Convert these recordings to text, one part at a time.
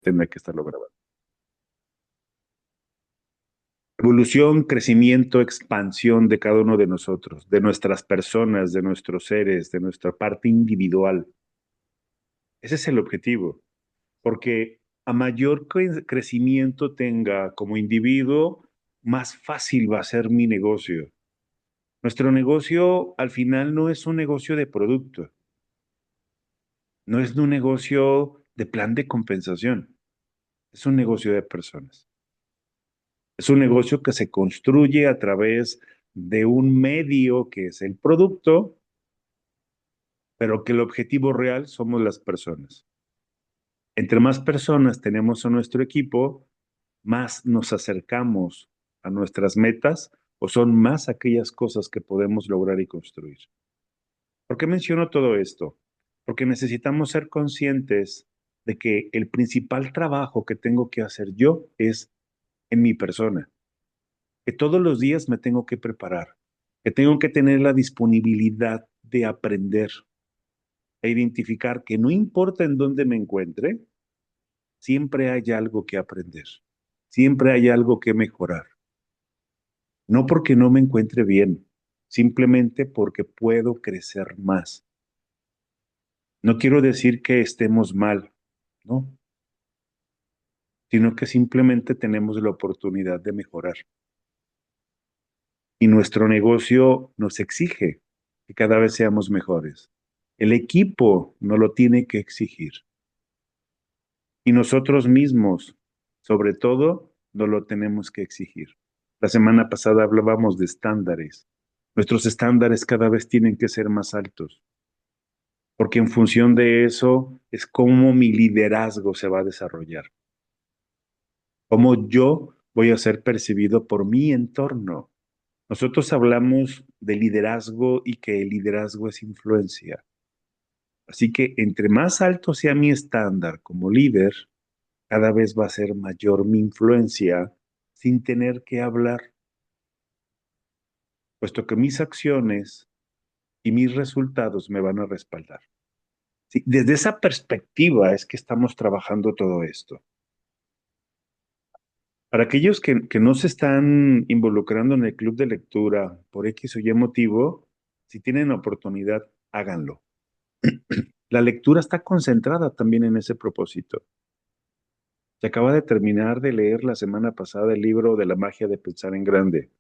tendrá que estarlo grabando. Evolución, crecimiento, expansión de cada uno de nosotros, de nuestras personas, de nuestros seres, de nuestra parte individual. Ese es el objetivo, porque a mayor crecimiento tenga como individuo, más fácil va a ser mi negocio. Nuestro negocio al final no es un negocio de producto, no es un negocio de plan de compensación, es un negocio de personas. Es un negocio que se construye a través de un medio que es el producto, pero que el objetivo real somos las personas. Entre más personas tenemos en nuestro equipo, más nos acercamos a nuestras metas o son más aquellas cosas que podemos lograr y construir. ¿Por qué menciono todo esto? Porque necesitamos ser conscientes de que el principal trabajo que tengo que hacer yo es en mi persona, que todos los días me tengo que preparar, que tengo que tener la disponibilidad de aprender e identificar que no importa en dónde me encuentre, siempre hay algo que aprender, siempre hay algo que mejorar. No porque no me encuentre bien, simplemente porque puedo crecer más. No quiero decir que estemos mal, ¿no? Sino que simplemente tenemos la oportunidad de mejorar. Y nuestro negocio nos exige que cada vez seamos mejores. El equipo no lo tiene que exigir. Y nosotros mismos, sobre todo, no lo tenemos que exigir. La semana pasada hablábamos de estándares. Nuestros estándares cada vez tienen que ser más altos, porque en función de eso es cómo mi liderazgo se va a desarrollar, cómo yo voy a ser percibido por mi entorno. Nosotros hablamos de liderazgo y que el liderazgo es influencia. Así que entre más alto sea mi estándar como líder, cada vez va a ser mayor mi influencia sin tener que hablar, puesto que mis acciones y mis resultados me van a respaldar. Sí, desde esa perspectiva es que estamos trabajando todo esto. Para aquellos que no se están involucrando en el club de lectura por X o Y motivo, si tienen oportunidad, háganlo. La lectura está concentrada también en ese propósito. Se acaba de terminar de leer la semana pasada el libro de la magia de pensar en grande.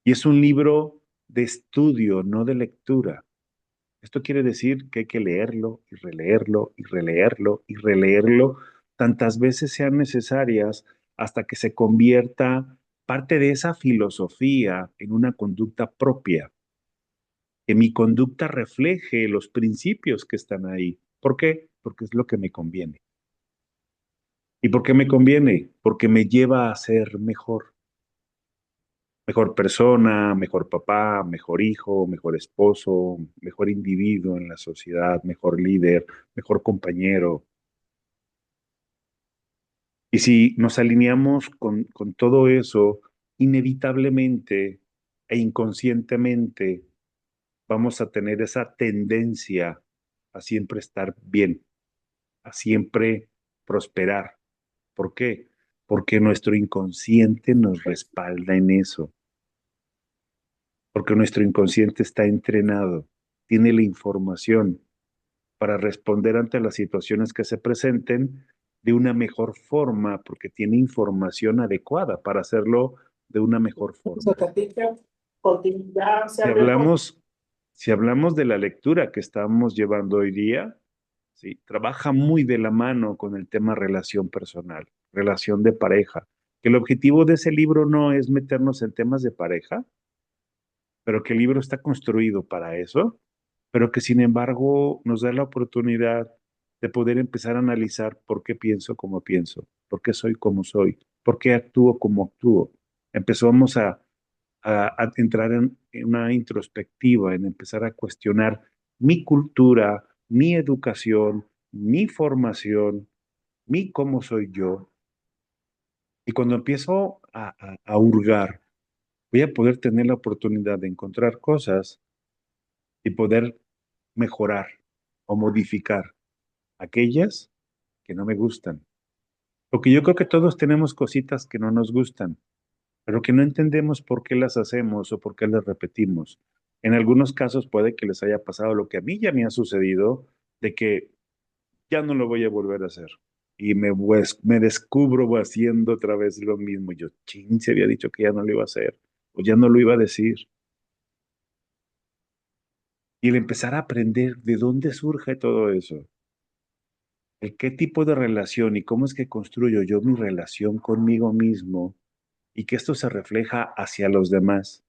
Y es un libro de estudio, no de lectura. Esto quiere decir que hay que leerlo y releerlo y releerlo y releerlo tantas veces sean necesarias hasta que se convierta parte de esa filosofía en una conducta propia, que mi conducta refleje los principios que están ahí. ¿Por qué? Porque es lo que me conviene. ¿Y por qué me conviene? Porque me lleva a ser mejor. Mejor persona, mejor papá, mejor hijo, mejor esposo, mejor individuo en la sociedad, mejor líder, mejor compañero. Y si nos alineamos con todo eso, inevitablemente e inconscientemente vamos a tener esa tendencia a siempre estar bien, a siempre prosperar. ¿Por qué? Porque nuestro inconsciente nos respalda en eso. Porque nuestro inconsciente está entrenado, tiene la información para responder ante las situaciones que se presenten de una mejor forma, porque tiene información adecuada para hacerlo de una mejor forma. Si hablamos, si hablamos de la lectura que estamos llevando hoy día, sí, trabaja muy de la mano con el tema relación personal, relación de pareja, que el objetivo de ese libro no es meternos en temas de pareja, pero que el libro está construido para eso, pero que sin embargo nos da la oportunidad de poder empezar a analizar por qué pienso como pienso, por qué soy como soy, por qué actúo como actúo. Empezamos a entrar en una introspectiva, en empezar a cuestionar mi cultura, mi educación, mi formación, mi cómo soy yo. Y cuando empiezo a hurgar, voy a poder tener la oportunidad de encontrar cosas y poder mejorar o modificar aquellas que no me gustan, Porque yo creo que todos tenemos cositas que no nos gustan, pero que no entendemos por qué las hacemos o por qué las repetimos. En algunos casos puede que les haya pasado lo que a mí ya me ha sucedido, de que ya no lo voy a volver a hacer. Y me descubro haciendo otra vez lo mismo. Yo, chin, se había dicho que ya no lo iba a hacer, o ya no lo iba a decir. Y el empezar a aprender de dónde surge todo eso, el qué tipo de relación y cómo es que construyo yo mi relación conmigo mismo y que esto se refleja hacia los demás.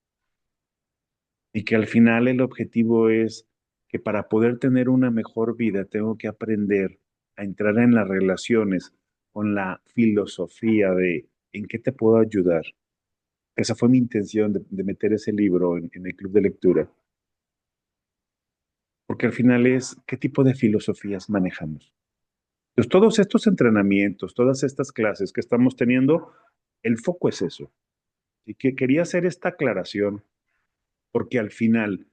Y que al final el objetivo es que para poder tener una mejor vida tengo que aprender a entrar en las relaciones con la filosofía de en qué te puedo ayudar. Esa fue mi intención de meter ese libro en el club de lectura, porque al final es qué tipo de filosofías manejamos. Entonces, todos estos entrenamientos, todas estas clases que estamos teniendo, el foco es eso. Y que quería hacer esta aclaración porque al final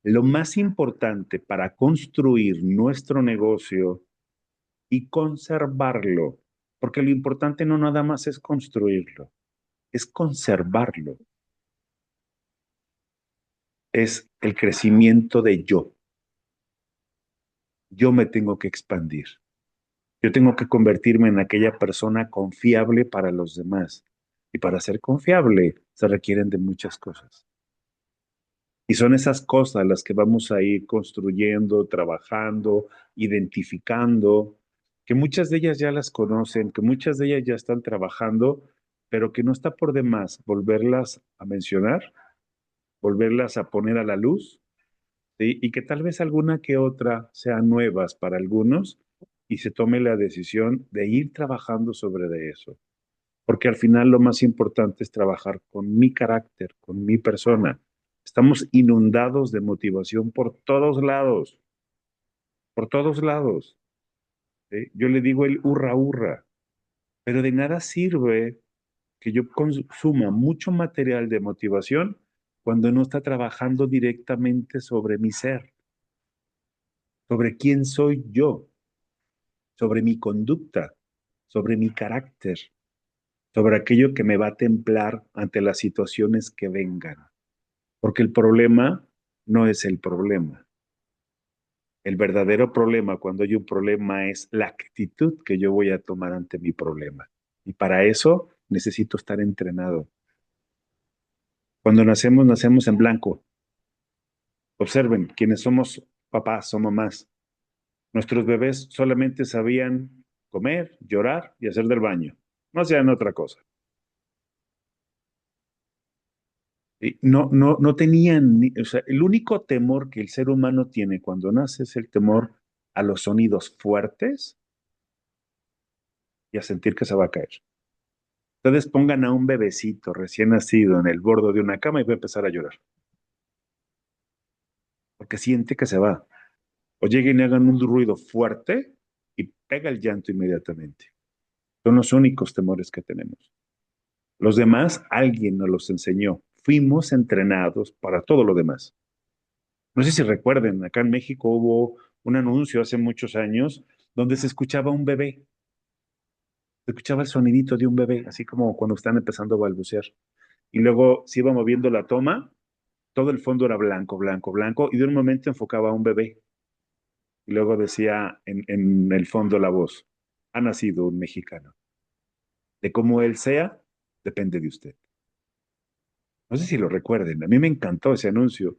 lo más importante para construir nuestro negocio y conservarlo, porque lo importante no nada más es construirlo, es conservarlo, es el crecimiento de yo. Yo me tengo que expandir. Yo tengo que convertirme en aquella persona confiable para los demás. Y para ser confiable se requieren de muchas cosas. Y son esas cosas las que vamos a ir construyendo, trabajando, identificando, que muchas de ellas ya las conocen, que muchas de ellas ya están trabajando, pero que no está por demás volverlas a mencionar, volverlas a poner a la luz, ¿sí? Y que tal vez alguna que otra sean nuevas para algunos y se tome la decisión de ir trabajando sobre de eso. Porque al final lo más importante es trabajar con mi carácter, con mi persona. Estamos inundados de motivación por todos lados. ¿Sí? Yo le digo el hurra, hurra, pero de nada sirve que yo consuma mucho material de motivación cuando no está trabajando directamente sobre mi ser, sobre quién soy yo, sobre mi conducta, sobre mi carácter, sobre aquello que me va a templar ante las situaciones que vengan. Porque el problema no es el problema. El verdadero problema cuando hay un problema es la actitud que yo voy a tomar ante mi problema. Y para eso necesito estar entrenado. Cuando nacemos, nacemos en blanco. Observen, quienes somos papás o mamás, nuestros bebés solamente sabían comer, llorar y hacer del baño. No hacían otra cosa. Y no tenían, o sea, el único temor que el ser humano tiene cuando nace es el temor a los sonidos fuertes y a sentir que se va a caer. Ustedes pongan a un bebecito recién nacido en el borde de una cama y va a empezar a llorar, porque siente que se va. O lleguen y hagan un ruido fuerte y pega el llanto inmediatamente. Son los únicos temores que tenemos. Los demás, alguien nos los enseñó. Fuimos entrenados para todo lo demás. No sé si recuerden, acá en México hubo un anuncio hace muchos años donde se escuchaba un bebé, se escuchaba el sonidito de un bebé, así como cuando están empezando a balbucear. Y luego se iba moviendo la toma, todo el fondo era blanco, blanco, blanco, y de un momento enfocaba a un bebé. Y luego decía en el fondo la voz, ha nacido un mexicano. De cómo él sea, depende de usted. No sé si lo recuerden, a mí me encantó ese anuncio.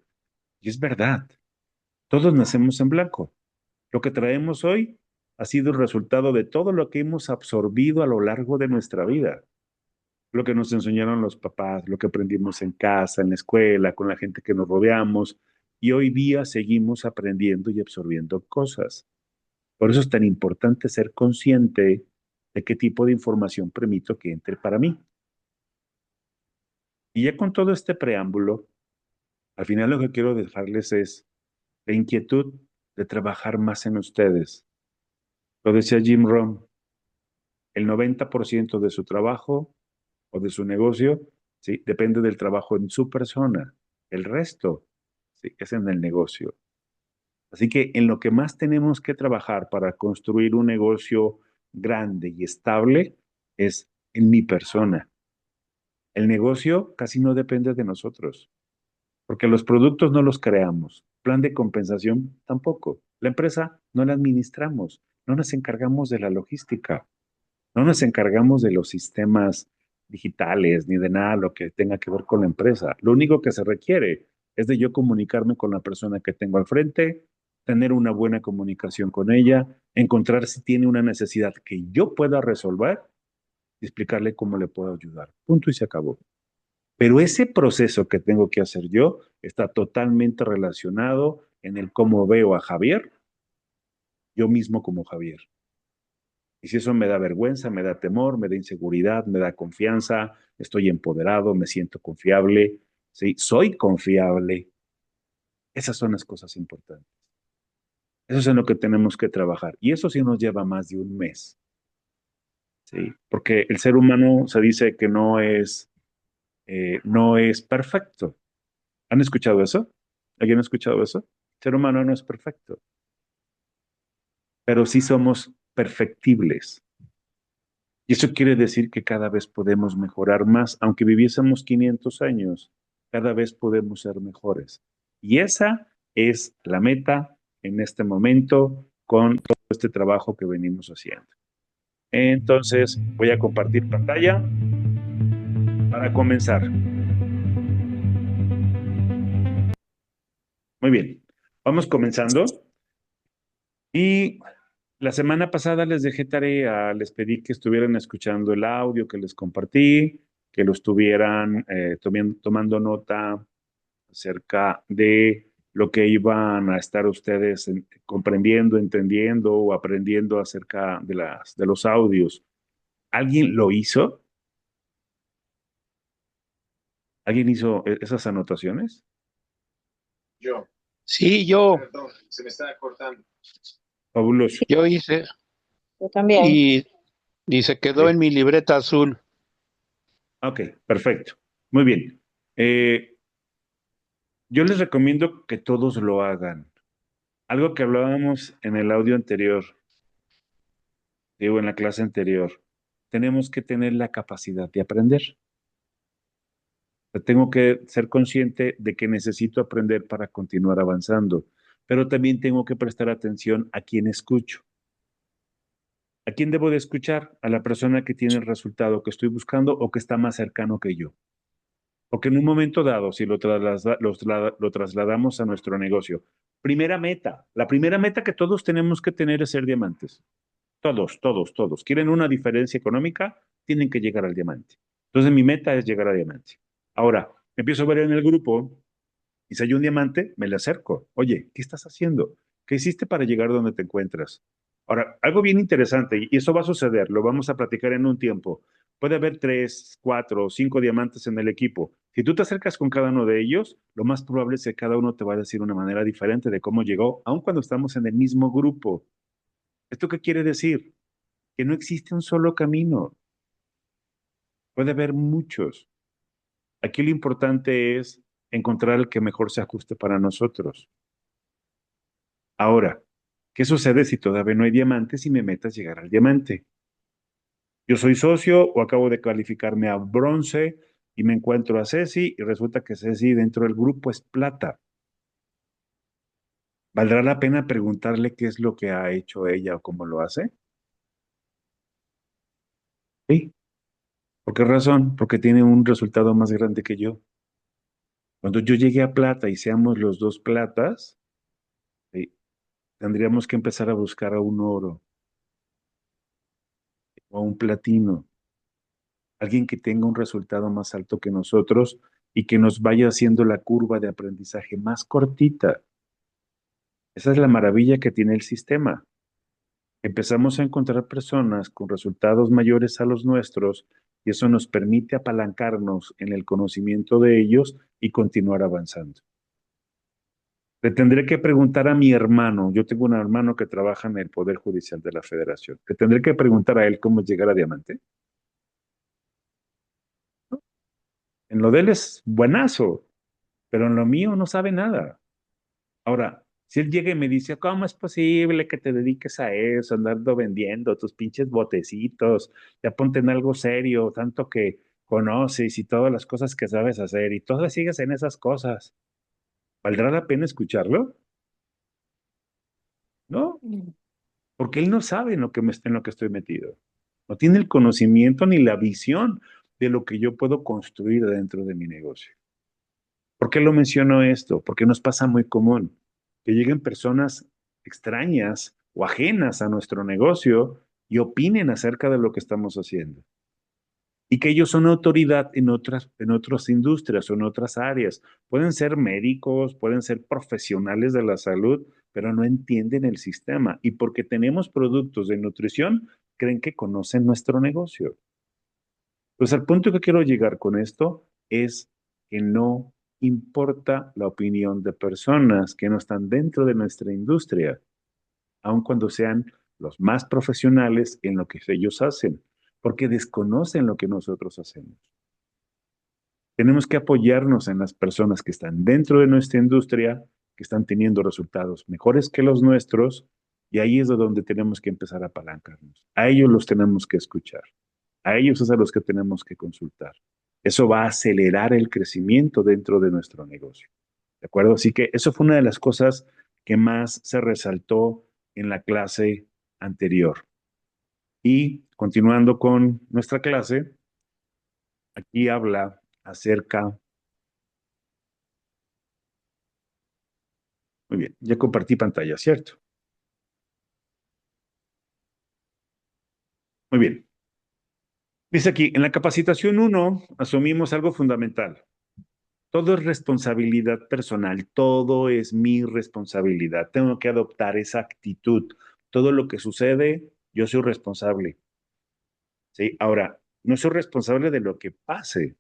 Y es verdad, todos nacemos en blanco. Lo que traemos hoy ha sido el resultado de todo lo que hemos absorbido a lo largo de nuestra vida. Lo que nos enseñaron los papás, lo que aprendimos en casa, en la escuela, con la gente que nos rodeamos. Y hoy día seguimos aprendiendo y absorbiendo cosas. Por eso es tan importante ser consciente de qué tipo de información permito que entre para mí. Y ya con todo este preámbulo, al final lo que quiero dejarles es la inquietud de trabajar más en ustedes. Lo decía Jim Rohn, el 90% de su trabajo o de su negocio, ¿sí? Depende del trabajo en su persona. El resto, ¿sí? Es en el negocio. Así que en lo que más tenemos que trabajar para construir un negocio grande y estable es en mi persona. El negocio casi no depende de nosotros, porque los productos no los creamos, plan de compensación tampoco. La empresa no la administramos, no nos encargamos de la logística, no nos encargamos de los sistemas digitales ni de nada lo que tenga que ver con la empresa. Lo único que se requiere es de yo comunicarme con la persona que tengo al frente, tener una buena comunicación con ella, encontrar si tiene una necesidad que yo pueda resolver y explicarle cómo le puedo ayudar. Punto y se acabó. Pero ese proceso que tengo que hacer yo está totalmente relacionado en el cómo veo a Javier, yo mismo como Javier. Y si eso me da vergüenza, me da temor, me da inseguridad, me da confianza, estoy empoderado, me siento confiable, ¿sí? Soy confiable. Esas son las cosas importantes. Eso es en lo que tenemos que trabajar. Y eso sí nos lleva más de un mes, ¿sí? Porque el ser humano se dice que no es perfecto. ¿Han escuchado eso? ¿Alguien ha escuchado eso? El ser humano no es perfecto, pero sí somos perfectibles. Y eso quiere decir que cada vez podemos mejorar más, aunque viviésemos 500 años, cada vez podemos ser mejores. Y esa es la meta en este momento con todo este trabajo que venimos haciendo. Entonces, voy a compartir pantalla para comenzar. Muy bien, vamos comenzando. Y la semana pasada les dejé tarea, les pedí que estuvieran escuchando el audio que les compartí, que lo estuvieran tomando nota acerca de lo que iban a estar ustedes comprendiendo, entendiendo o aprendiendo acerca de los audios. ¿Alguien lo hizo? ¿Alguien hizo esas anotaciones? Yo. Sí, yo, Perdón, se me está cortando. Fabuloso. yo hice Yo también. y se quedó en Sí. mi libreta azul. Ok, perfecto. Muy bien. Yo les recomiendo que todos lo hagan. Algo que hablábamos en el audio anterior, digo, en la clase anterior, tenemos que tener la capacidad de aprender. Tengo que ser consciente de que necesito aprender para continuar avanzando, pero también tengo que prestar atención a quién escucho. ¿A quién debo de escuchar? A la persona que tiene el resultado que estoy buscando o que está más cercano que yo. Porque en un momento dado, si lo trasladamos a nuestro negocio, la primera meta que todos tenemos que tener es ser diamantes. Todos, todos, todos. ¿Quieren una diferencia económica? Tienen que llegar al diamante. Entonces mi meta es llegar a diamante. Ahora, empiezo a ver en el grupo y si hay un diamante, me le acerco. Oye, ¿qué estás haciendo? ¿Qué hiciste para llegar donde te encuentras? Ahora, algo bien interesante, y eso va a suceder, lo vamos a platicar en un tiempo. Puede haber 3, 4, 5 diamantes en el equipo. Si tú te acercas con cada uno de ellos, lo más probable es que cada uno te va a decir una manera diferente de cómo llegó, aun cuando estamos en el mismo grupo. ¿Esto qué quiere decir? Que no existe un solo camino. Puede haber muchos. Aquí lo importante es encontrar el que mejor se ajuste para nosotros. Ahora, ¿qué sucede si todavía no hay diamantes y mi meta es llegar al diamante? Yo soy socio o acabo de calificarme a bronce y me encuentro a Ceci y resulta que Ceci dentro del grupo es plata. ¿Valdrá la pena preguntarle qué es lo que ha hecho ella o cómo lo hace? Sí. ¿Por qué razón? Porque tiene un resultado más grande que yo. Cuando yo llegue a plata y seamos los dos platas, sí, tendríamos que empezar a buscar a un oro o a un platino, alguien que tenga un resultado más alto que nosotros y que nos vaya haciendo la curva de aprendizaje más cortita. Esa es la maravilla que tiene el sistema. Empezamos a encontrar personas con resultados mayores a los nuestros y eso nos permite apalancarnos en el conocimiento de ellos y continuar avanzando. Le tendré que preguntar a mi hermano, yo tengo un hermano que trabaja en el Poder Judicial de la Federación, le tendré que preguntar a él cómo llegar a diamante. En lo de él es buenazo, pero en lo mío no sabe nada. Ahora, Si él llega y me dice, ¿cómo es posible que te dediques a eso, andando vendiendo tus pinches botecitos? Ya ponte en algo serio, tanto que conoces y todas las cosas que sabes hacer y todas sigues en esas cosas. ¿Valdrá la pena escucharlo? No, porque él no sabe en lo que estoy metido. No tiene el conocimiento ni la visión de lo que yo puedo construir dentro de mi negocio. ¿Por qué lo menciono esto? Porque nos pasa muy común que lleguen personas extrañas o ajenas a nuestro negocio y opinen acerca de lo que estamos haciendo. Y que ellos son autoridad en otras industrias o en otras áreas. Pueden ser médicos, pueden ser profesionales de la salud, pero no entienden el sistema. Y porque tenemos productos de nutrición, creen que conocen nuestro negocio. Pues al punto que quiero llegar con esto es que no importa la opinión de personas que no están dentro de nuestra industria, aun cuando sean los más profesionales en lo que ellos hacen, porque desconocen lo que nosotros hacemos. Tenemos que apoyarnos en las personas que están dentro de nuestra industria, que están teniendo resultados mejores que los nuestros, y ahí es de donde tenemos que empezar a apalancarnos. A ellos los tenemos que escuchar. A ellos es a los que tenemos que consultar. Eso va a acelerar el crecimiento dentro de nuestro negocio. ¿De acuerdo? Así que eso fue una de las cosas que más se resaltó en la clase anterior. Y continuando con nuestra clase, aquí habla acerca, muy bien, ya compartí pantalla, ¿cierto? Muy bien. Dice aquí, en la capacitación uno asumimos algo fundamental. Todo es responsabilidad personal, todo es mi responsabilidad. Tengo que adoptar esa actitud. Todo lo que sucede, yo soy responsable. ¿Sí? Ahora, no soy responsable de lo que pase,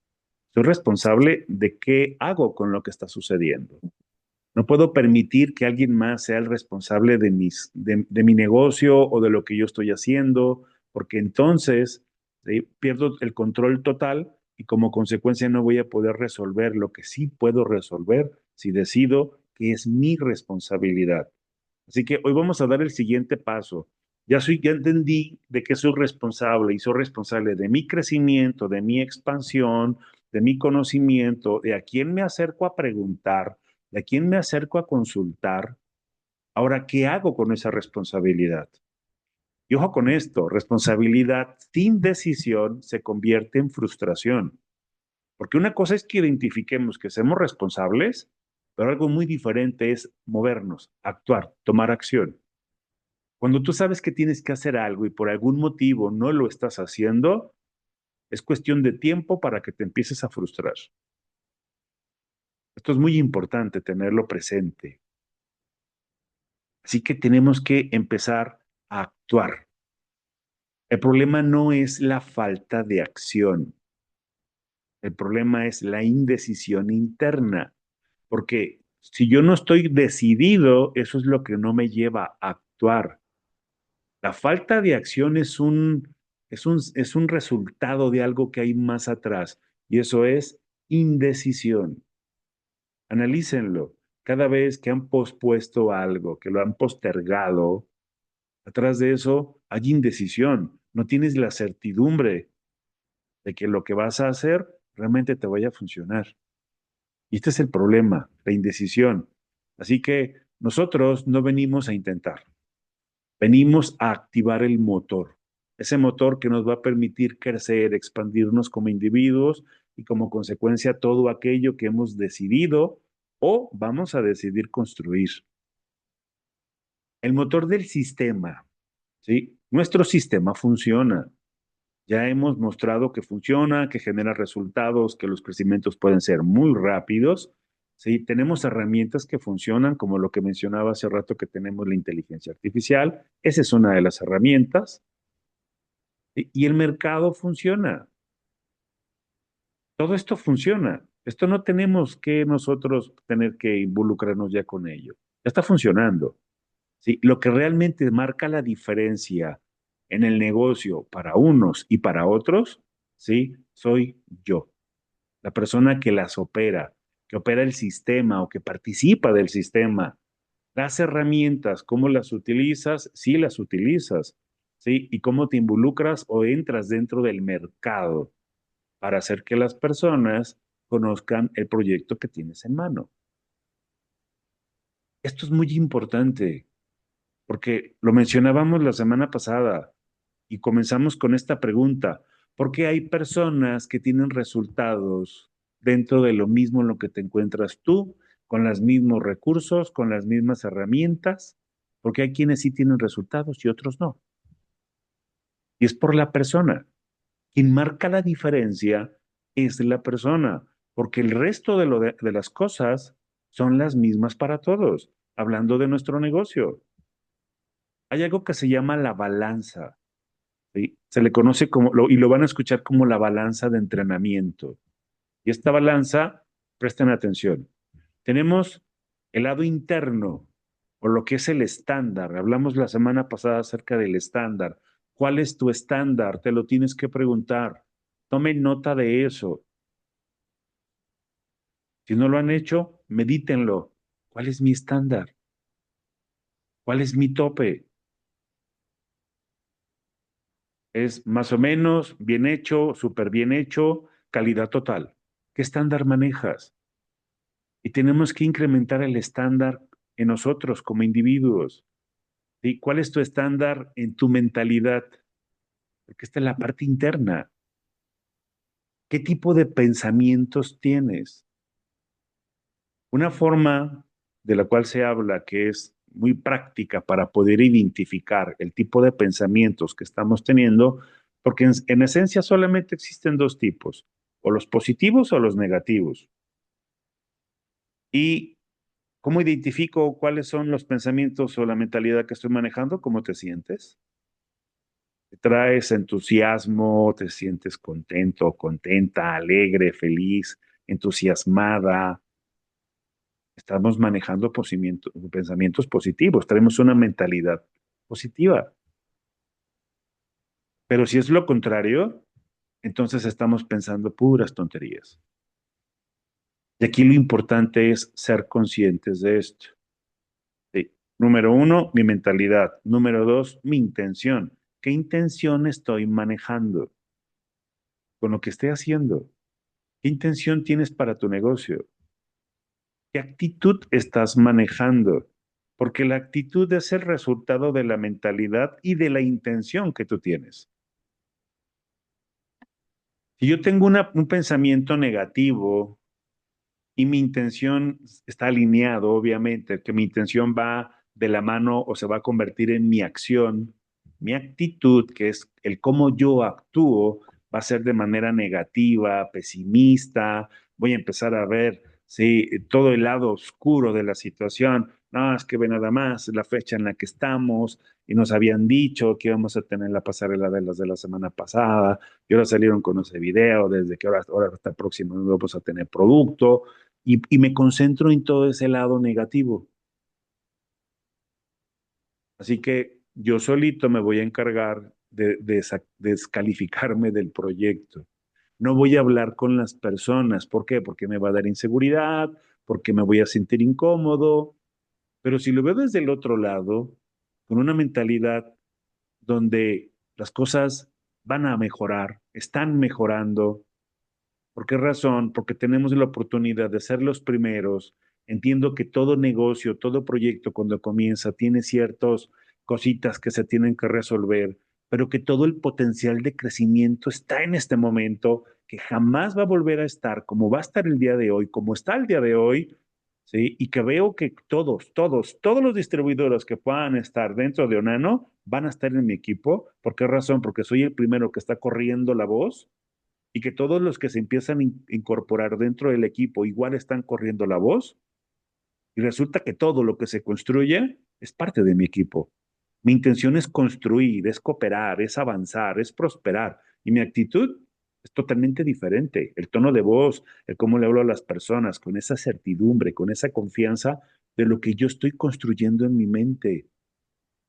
soy responsable de qué hago con lo que está sucediendo. No puedo permitir que alguien más sea el responsable de mi negocio o de lo que yo estoy haciendo, porque entonces ¿sí? Pierdo el control total y como consecuencia no voy a poder resolver lo que sí puedo resolver si decido que es mi responsabilidad. Así que hoy vamos a dar el siguiente paso. Ya entendí de qué soy responsable y soy responsable de mi crecimiento, de mi expansión, de mi conocimiento, de a quién me acerco a preguntar, de a quién me acerco a consultar. Ahora, ¿qué hago con esa responsabilidad? Y ojo con esto, responsabilidad sin decisión se convierte en frustración. Porque una cosa es que identifiquemos que somos responsables, pero algo muy diferente es movernos, actuar, tomar acción. Cuando tú sabes que tienes que hacer algo y por algún motivo no lo estás haciendo, es cuestión de tiempo para que te empieces a frustrar. Esto es muy importante tenerlo presente. Así que tenemos que empezar a actuar. El problema no es la falta de acción. El problema es la indecisión interna, porque si yo no estoy decidido, eso es lo que no me lleva a actuar. La falta de acción es un resultado de algo que hay más atrás, y eso es indecisión. Analícenlo. Cada vez que han pospuesto algo, que lo han postergado, atrás de eso hay indecisión. No tienes la certidumbre de que lo que vas a hacer realmente te vaya a funcionar. Y este es el problema, la indecisión. Así que nosotros no venimos a intentar, venimos a activar el motor, ese motor que nos va a permitir crecer, expandirnos como individuos y como consecuencia todo aquello que hemos decidido o vamos a decidir construir. El motor del sistema, ¿sí? Nuestro sistema funciona. Ya hemos mostrado que funciona, que genera resultados, que los crecimientos pueden ser muy rápidos. Sí, tenemos herramientas que funcionan, como lo que mencionaba hace rato que tenemos la inteligencia artificial. Esa es una de las herramientas. Y el mercado funciona. Todo esto funciona. Esto no tenemos que nosotros tener que involucrarnos ya con ello. Ya está funcionando. ¿Sí? Lo que realmente marca la diferencia en el negocio para unos y para otros, ¿sí? Soy yo, la persona que las opera, que opera el sistema o que participa del sistema. Las herramientas, ¿cómo las utilizas? Sí las utilizas, ¿sí? Y cómo te involucras o entras dentro del mercado para hacer que las personas conozcan el proyecto que tienes en mano. Esto es muy importante porque lo mencionábamos la semana pasada y comenzamos con esta pregunta. ¿Por qué hay personas que tienen resultados dentro de lo mismo en lo que te encuentras tú, con los mismos recursos, con las mismas herramientas? Porque hay quienes sí tienen resultados y otros no. Y es por la persona. Quien marca la diferencia es la persona, porque el resto de las cosas son las mismas para todos. Hablando de nuestro negocio, hay algo que se llama la balanza. ¿Sí? Se le conoce y lo van a escuchar como la balanza de entrenamiento. Y esta balanza, presten atención, tenemos el lado interno o lo que es el estándar. Hablamos la semana pasada acerca del estándar. ¿Cuál es tu estándar? Te lo tienes que preguntar. Tomen nota de eso. Si no lo han hecho, medítenlo. ¿Cuál es mi estándar? ¿Cuál es mi tope? ¿Es más o menos, bien hecho, súper bien hecho, calidad total? ¿Qué estándar manejas? Y tenemos que incrementar el estándar en nosotros como individuos. ¿Sí? ¿Cuál es tu estándar en tu mentalidad? Porque esta es la parte interna. ¿Qué tipo de pensamientos tienes? Una forma de la cual se habla que es muy práctica para poder identificar el tipo de pensamientos que estamos teniendo, porque en esencia solamente existen dos tipos, o los positivos o los negativos. ¿Y cómo identifico cuáles son los pensamientos o la mentalidad que estoy manejando? ¿Cómo te sientes? ¿Te traes entusiasmo? ¿Te sientes contento, contenta, alegre, feliz, entusiasmada? Estamos manejando pensamientos positivos, tenemos una mentalidad positiva. Pero si es lo contrario, entonces estamos pensando puras tonterías. Y aquí lo importante es ser conscientes de esto. ¿Sí? Número uno, mi mentalidad. Número dos, mi intención. ¿Qué intención estoy manejando con lo que estoy haciendo? ¿Qué intención tienes para tu negocio? ¿Qué actitud estás manejando? Porque la actitud es el resultado de la mentalidad y de la intención que tú tienes. Si yo tengo un pensamiento negativo y mi intención está alineado, obviamente, que mi intención va de la mano o se va a convertir en mi acción, mi actitud, que es el cómo yo actúo, va a ser de manera negativa, pesimista, voy a empezar a ver, sí, todo el lado oscuro de la situación. No, es que ve nada más la fecha en la que estamos y nos habían dicho que íbamos a tener la pasarela de las de la semana pasada y ahora salieron con ese video, desde que ahora está próximo no vamos a tener producto y me concentro en todo ese lado negativo. Así que yo solito me voy a encargar de descalificarme del proyecto. No voy a hablar con las personas. ¿Por qué? Porque me va a dar inseguridad, porque me voy a sentir incómodo. Pero si lo veo desde el otro lado, con una mentalidad donde las cosas van a mejorar, están mejorando, ¿por qué razón? Porque tenemos la oportunidad de ser los primeros. Entiendo que todo negocio, todo proyecto cuando comienza tiene ciertas cositas que se tienen que resolver, pero que todo el potencial de crecimiento está en este momento, que jamás va a volver a estar como va a estar el día de hoy, como está el día de hoy, ¿sí? Y que veo que todos los distribuidores que puedan estar dentro de Onano van a estar en mi equipo. ¿Por qué razón? Porque soy el primero que está corriendo la voz y que todos los que se empiezan a incorporar dentro del equipo igual están corriendo la voz y resulta que todo lo que se construye es parte de mi equipo. Mi intención es construir, es cooperar, es avanzar, es prosperar y mi actitud es totalmente diferente. El tono de voz, el cómo le hablo a las personas, con esa certidumbre, con esa confianza de lo que yo estoy construyendo en mi mente,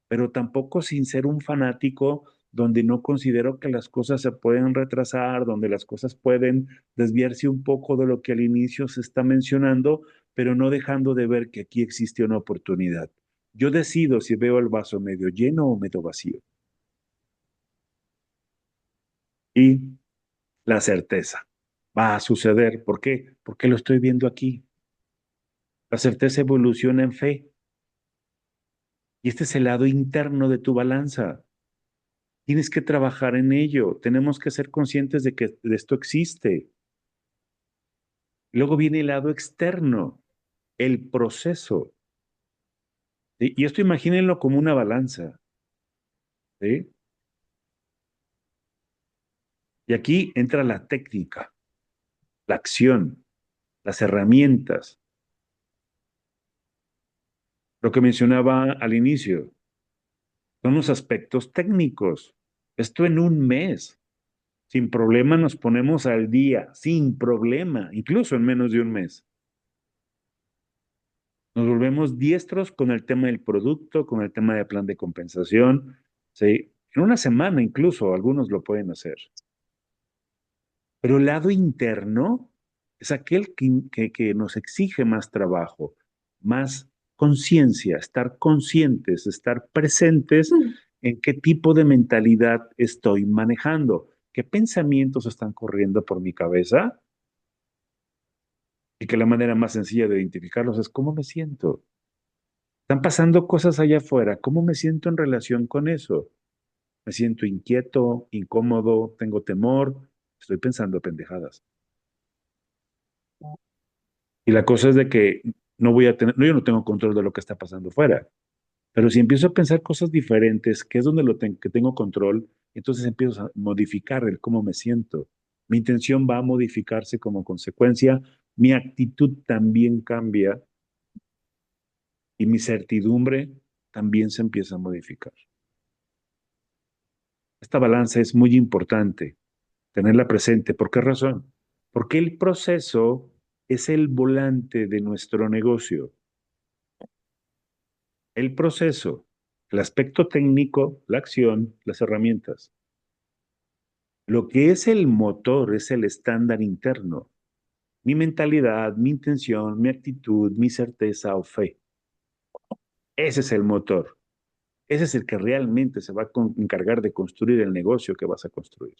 pero tampoco sin ser un fanático donde no considero que las cosas se pueden retrasar, donde las cosas pueden desviarse un poco de lo que al inicio se está mencionando, pero no dejando de ver que aquí existe una oportunidad. Yo decido si veo el vaso medio lleno o medio vacío. Y la certeza va a suceder. ¿Por qué? Porque lo estoy viendo aquí. La certeza evoluciona en fe. Y este es el lado interno de tu balanza. Tienes que trabajar en ello. Tenemos que ser conscientes de que esto existe. Luego viene el lado externo, el proceso. ¿Sí? Y esto imagínenlo como una balanza. ¿Sí? Y aquí entra la técnica, la acción, las herramientas, lo que mencionaba al inicio. Son los aspectos técnicos. Esto en un mes. Sin problema nos ponemos al día, sin problema, incluso en menos de un mes. Nos volvemos diestros con el tema del producto, con el tema del plan de compensación. ¿Sí? En una semana incluso algunos lo pueden hacer. Pero el lado interno es aquel que nos exige más trabajo, más conciencia, estar conscientes, estar presentes en qué tipo de mentalidad estoy manejando, qué pensamientos están corriendo por mi cabeza y que la manera más sencilla de identificarlos es cómo me siento. Están pasando cosas allá afuera, ¿cómo me siento en relación con eso? Me siento inquieto, incómodo, tengo temor, estoy pensando pendejadas. Y la cosa es de que no voy a tener, no, yo no tengo control de lo que está pasando fuera, pero si empiezo a pensar cosas diferentes, que es donde que tengo control, entonces empiezo a modificar el cómo me siento. Mi intención va a modificarse como consecuencia, mi actitud también cambia y mi certidumbre también se empieza a modificar. Esta balanza es muy importante, tenerla presente. ¿Por qué razón? Porque el proceso es el volante de nuestro negocio. El proceso, el aspecto técnico, la acción, las herramientas. Lo que es el motor es el estándar interno. Mi mentalidad, mi intención, mi actitud, mi certeza o fe. Ese es el motor. Ese es el que realmente se va a encargar de construir el negocio que vas a construir.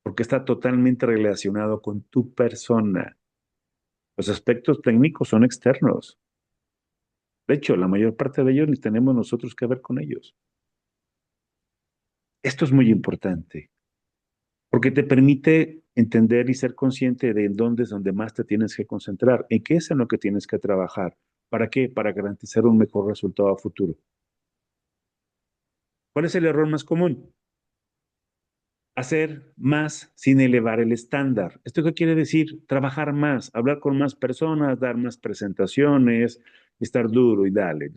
Porque está totalmente relacionado con tu persona. Los aspectos técnicos son externos. De hecho, la mayor parte de ellos ni tenemos nosotros que ver con ellos. Esto es muy importante. Porque te permite entender y ser consciente de en dónde es donde más te tienes que concentrar, en qué es en lo que tienes que trabajar. ¿Para qué? Para garantizar un mejor resultado a futuro. ¿Cuál es el error más común? Hacer más sin elevar el estándar. ¿Esto qué quiere decir? Trabajar más, hablar con más personas, dar más presentaciones, estar duro y dale,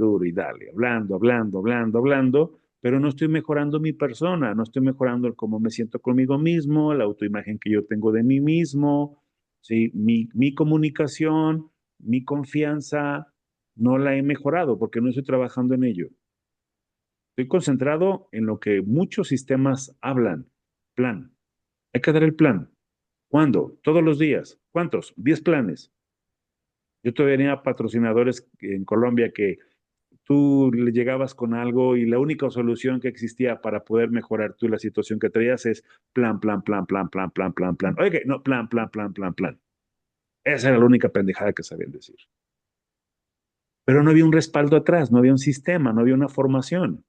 hablando, hablando, hablando, hablando, pero no estoy mejorando mi persona, no estoy mejorando el cómo me siento conmigo mismo, la autoimagen que yo tengo de mí mismo, ¿sí? Mi comunicación, mi confianza, no la he mejorado porque no estoy trabajando en ello. Estoy concentrado en lo que muchos sistemas hablan, plan. Hay que dar el plan. ¿Cuándo? Todos los días. ¿Cuántos? 10 planes. Yo todavía tenía patrocinadores en Colombia que tú le llegabas con algo y la única solución que existía para poder mejorar tú la situación que traías es plan, plan, plan, plan, plan, plan, plan, plan. Oye, no, plan, plan, plan, plan, plan. Esa era la única pendejada que sabían decir. Pero no había un respaldo atrás, no había un sistema, no había una formación.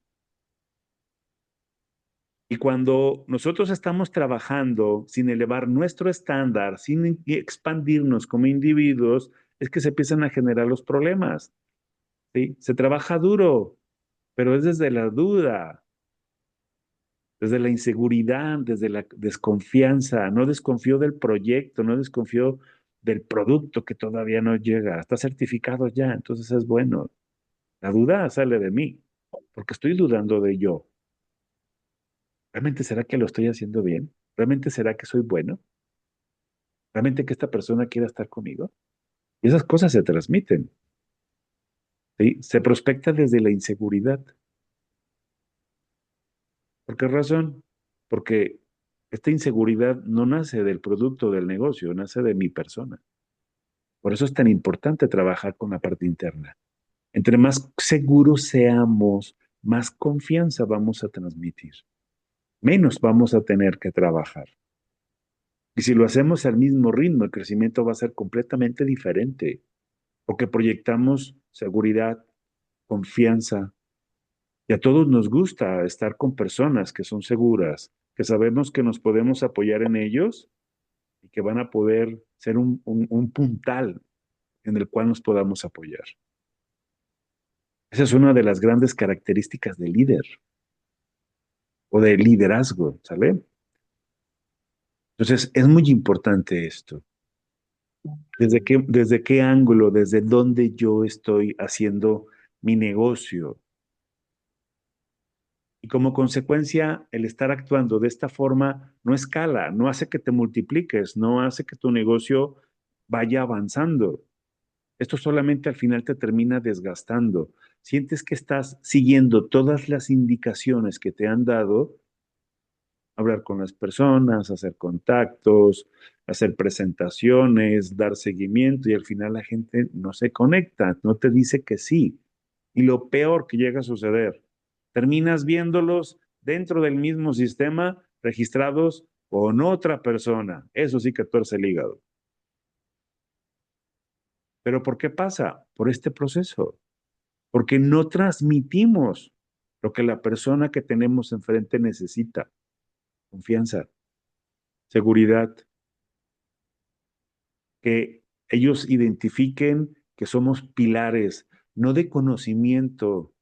Y cuando nosotros estamos trabajando sin elevar nuestro estándar, sin expandirnos como individuos, es que se empiezan a generar los problemas, ¿sí? Se trabaja duro, pero es desde la duda, desde la inseguridad, desde la desconfianza. No desconfío del proyecto, no desconfío del producto que todavía no llega. Está certificado ya, entonces es bueno. La duda sale de mí, porque estoy dudando de yo. ¿Realmente será que lo estoy haciendo bien? ¿Realmente será que soy bueno? ¿Realmente que esta persona quiera estar conmigo? Y esas cosas se transmiten, ¿sí? Se prospecta desde la inseguridad. ¿Por qué razón? Porque esta inseguridad no nace del producto del negocio, nace de mi persona. Por eso es tan importante trabajar con la parte interna. Entre más seguros seamos, más confianza vamos a transmitir, menos vamos a tener que trabajar. Y si lo hacemos al mismo ritmo, el crecimiento va a ser completamente diferente, porque proyectamos seguridad, confianza, y a todos nos gusta estar con personas que son seguras, que sabemos que nos podemos apoyar en ellos y que van a poder ser un puntal en el cual nos podamos apoyar. Esa es una de las grandes características del líder o de liderazgo, ¿sale? Entonces, es muy importante esto. Desde qué ángulo, desde dónde yo estoy haciendo mi negocio? Y como consecuencia, el estar actuando de esta forma no escala, no hace que te multipliques, no hace que tu negocio vaya avanzando. Esto solamente al final te termina desgastando. Sientes que estás siguiendo todas las indicaciones que te han dado, hablar con las personas, hacer contactos, hacer presentaciones, dar seguimiento y al final la gente no se conecta, no te dice que sí. Y lo peor que llega a suceder, terminas viéndolos dentro del mismo sistema registrados con otra persona. Eso sí que tuerce el hígado. ¿Pero por qué pasa? Por este proceso. Porque no transmitimos lo que la persona que tenemos enfrente necesita. Confianza, seguridad, que ellos identifiquen que somos pilares, no de conocimiento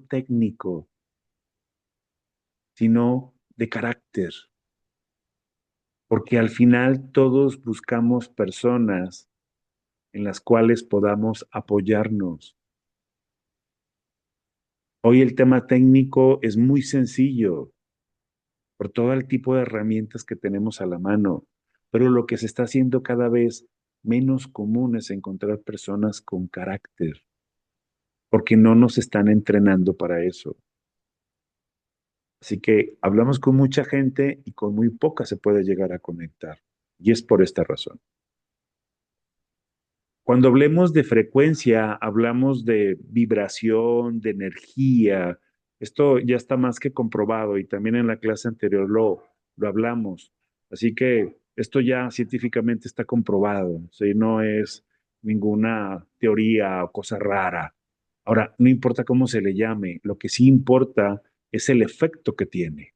técnico, sino de carácter, porque al final todos buscamos personas en las cuales podamos apoyarnos. Hoy el tema técnico es muy sencillo por todo el tipo de herramientas que tenemos a la mano, pero lo que se está haciendo cada vez menos común es encontrar personas con carácter porque no nos están entrenando para eso. Así que hablamos con mucha gente y con muy poca se puede llegar a conectar. Y es por esta razón. Cuando hablemos de frecuencia, hablamos de vibración, de energía. Esto ya está más que comprobado y también en la clase anterior lo hablamos. Así que esto ya científicamente está comprobado. ¿Sí? No es ninguna teoría o cosa rara. Ahora, no importa cómo se le llame, lo que sí importa es el efecto que tiene.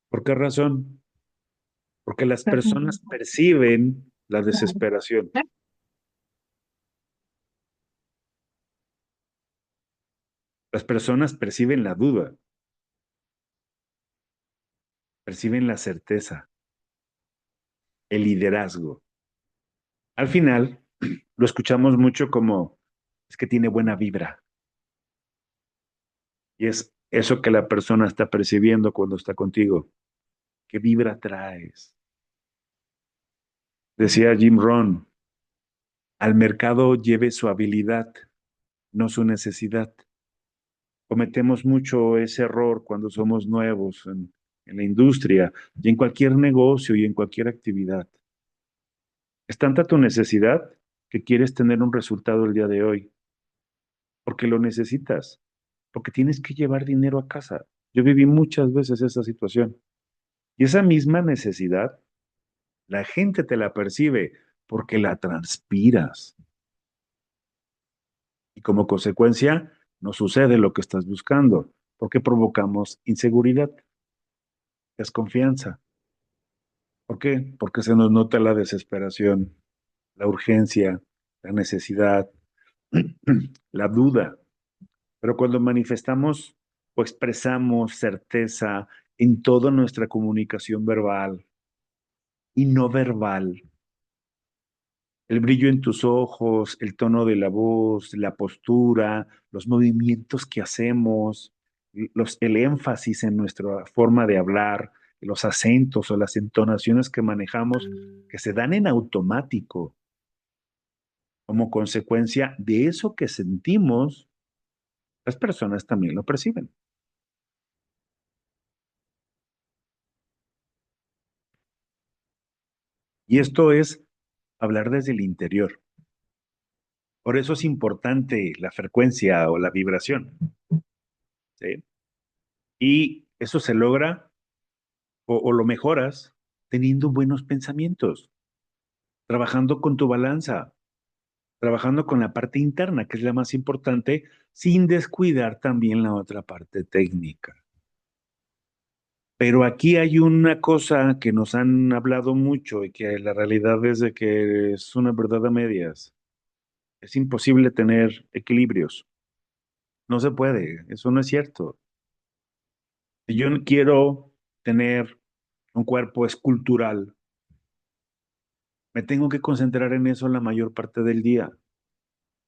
¿Por qué razón? Porque las personas perciben la desesperación. Las personas perciben la duda, perciben la certeza, el liderazgo. Al final, lo escuchamos mucho como es que tiene buena vibra. Y es eso que la persona está percibiendo cuando está contigo. ¿Qué vibra traes? Decía Jim Rohn, al mercado lleve su habilidad, no su necesidad. Cometemos mucho ese error cuando somos nuevos en la industria y en cualquier negocio y en cualquier actividad. Es tanta tu necesidad que quieres tener un resultado el día de hoy, porque lo necesitas, porque tienes que llevar dinero a casa. Yo viví muchas veces esa situación. Y esa misma necesidad, la gente te la percibe porque la transpiras. Y como consecuencia, no sucede lo que estás buscando, porque provocamos inseguridad, desconfianza. ¿Por qué? Porque se nos nota la desesperación, la urgencia, la necesidad, la duda. Pero cuando manifestamos o expresamos certeza en toda nuestra comunicación verbal y no verbal, el brillo en tus ojos, el tono de la voz, la postura, los movimientos que hacemos, el énfasis en nuestra forma de hablar, los acentos o las entonaciones que manejamos, que se dan en automático como consecuencia de eso que sentimos, las personas también lo perciben. Y esto es hablar desde el interior. Por eso es importante la frecuencia o la vibración, ¿sí? Y eso se logra o lo mejoras teniendo buenos pensamientos, trabajando con tu balanza, trabajando con la parte interna, que es la más importante, sin descuidar también la otra parte técnica. Pero aquí hay una cosa que nos han hablado mucho y que la realidad es de que es una verdad a medias. Es imposible tener equilibrios. No se puede, eso no es cierto. Si yo no quiero tener un cuerpo escultural, me tengo que concentrar en eso la mayor parte del día.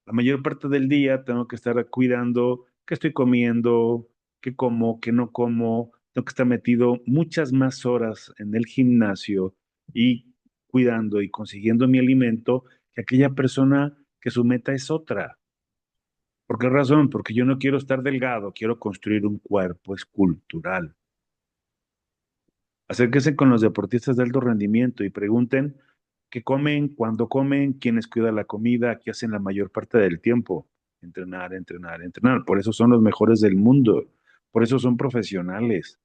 La mayor parte del día tengo que estar cuidando qué estoy comiendo, qué como, qué no como. Tengo que estar metido muchas más horas en el gimnasio y cuidando y consiguiendo mi alimento que aquella persona que su meta es otra. ¿Por qué razón? Porque yo no quiero estar delgado, quiero construir un cuerpo escultural. Acérquense con los deportistas de alto rendimiento y pregunten qué comen, cuándo comen, quiénes cuidan la comida, qué hacen la mayor parte del tiempo. Entrenar, entrenar, entrenar. Por eso son los mejores del mundo. Por eso son profesionales.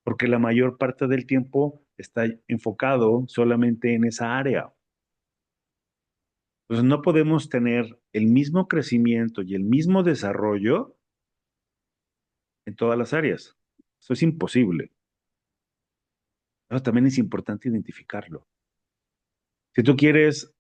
Porque la mayor parte del tiempo está enfocado solamente en esa área. Entonces no podemos tener el mismo crecimiento y el mismo desarrollo en todas las áreas. Eso es imposible. Pero también es importante identificarlo. Si tú quieres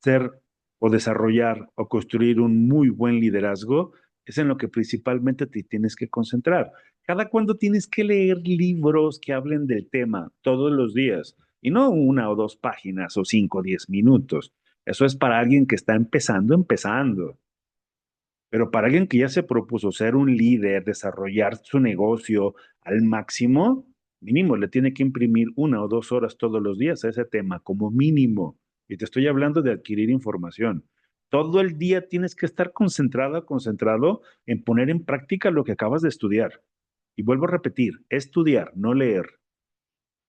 ser o desarrollar o construir un muy buen liderazgo, es en lo que principalmente te tienes que concentrar. Cada cuando tienes que leer libros que hablen del tema todos los días y no una o dos páginas o 5 o 10 minutos. Eso es para alguien que está empezando, empezando. Pero para alguien que ya se propuso ser un líder, desarrollar su negocio al máximo, mínimo le tiene que imprimir 1 o 2 horas todos los días a ese tema, como mínimo. Y te estoy hablando de adquirir información. Todo el día tienes que estar concentrado, concentrado en poner en práctica lo que acabas de estudiar. Y vuelvo a repetir, estudiar, no leer.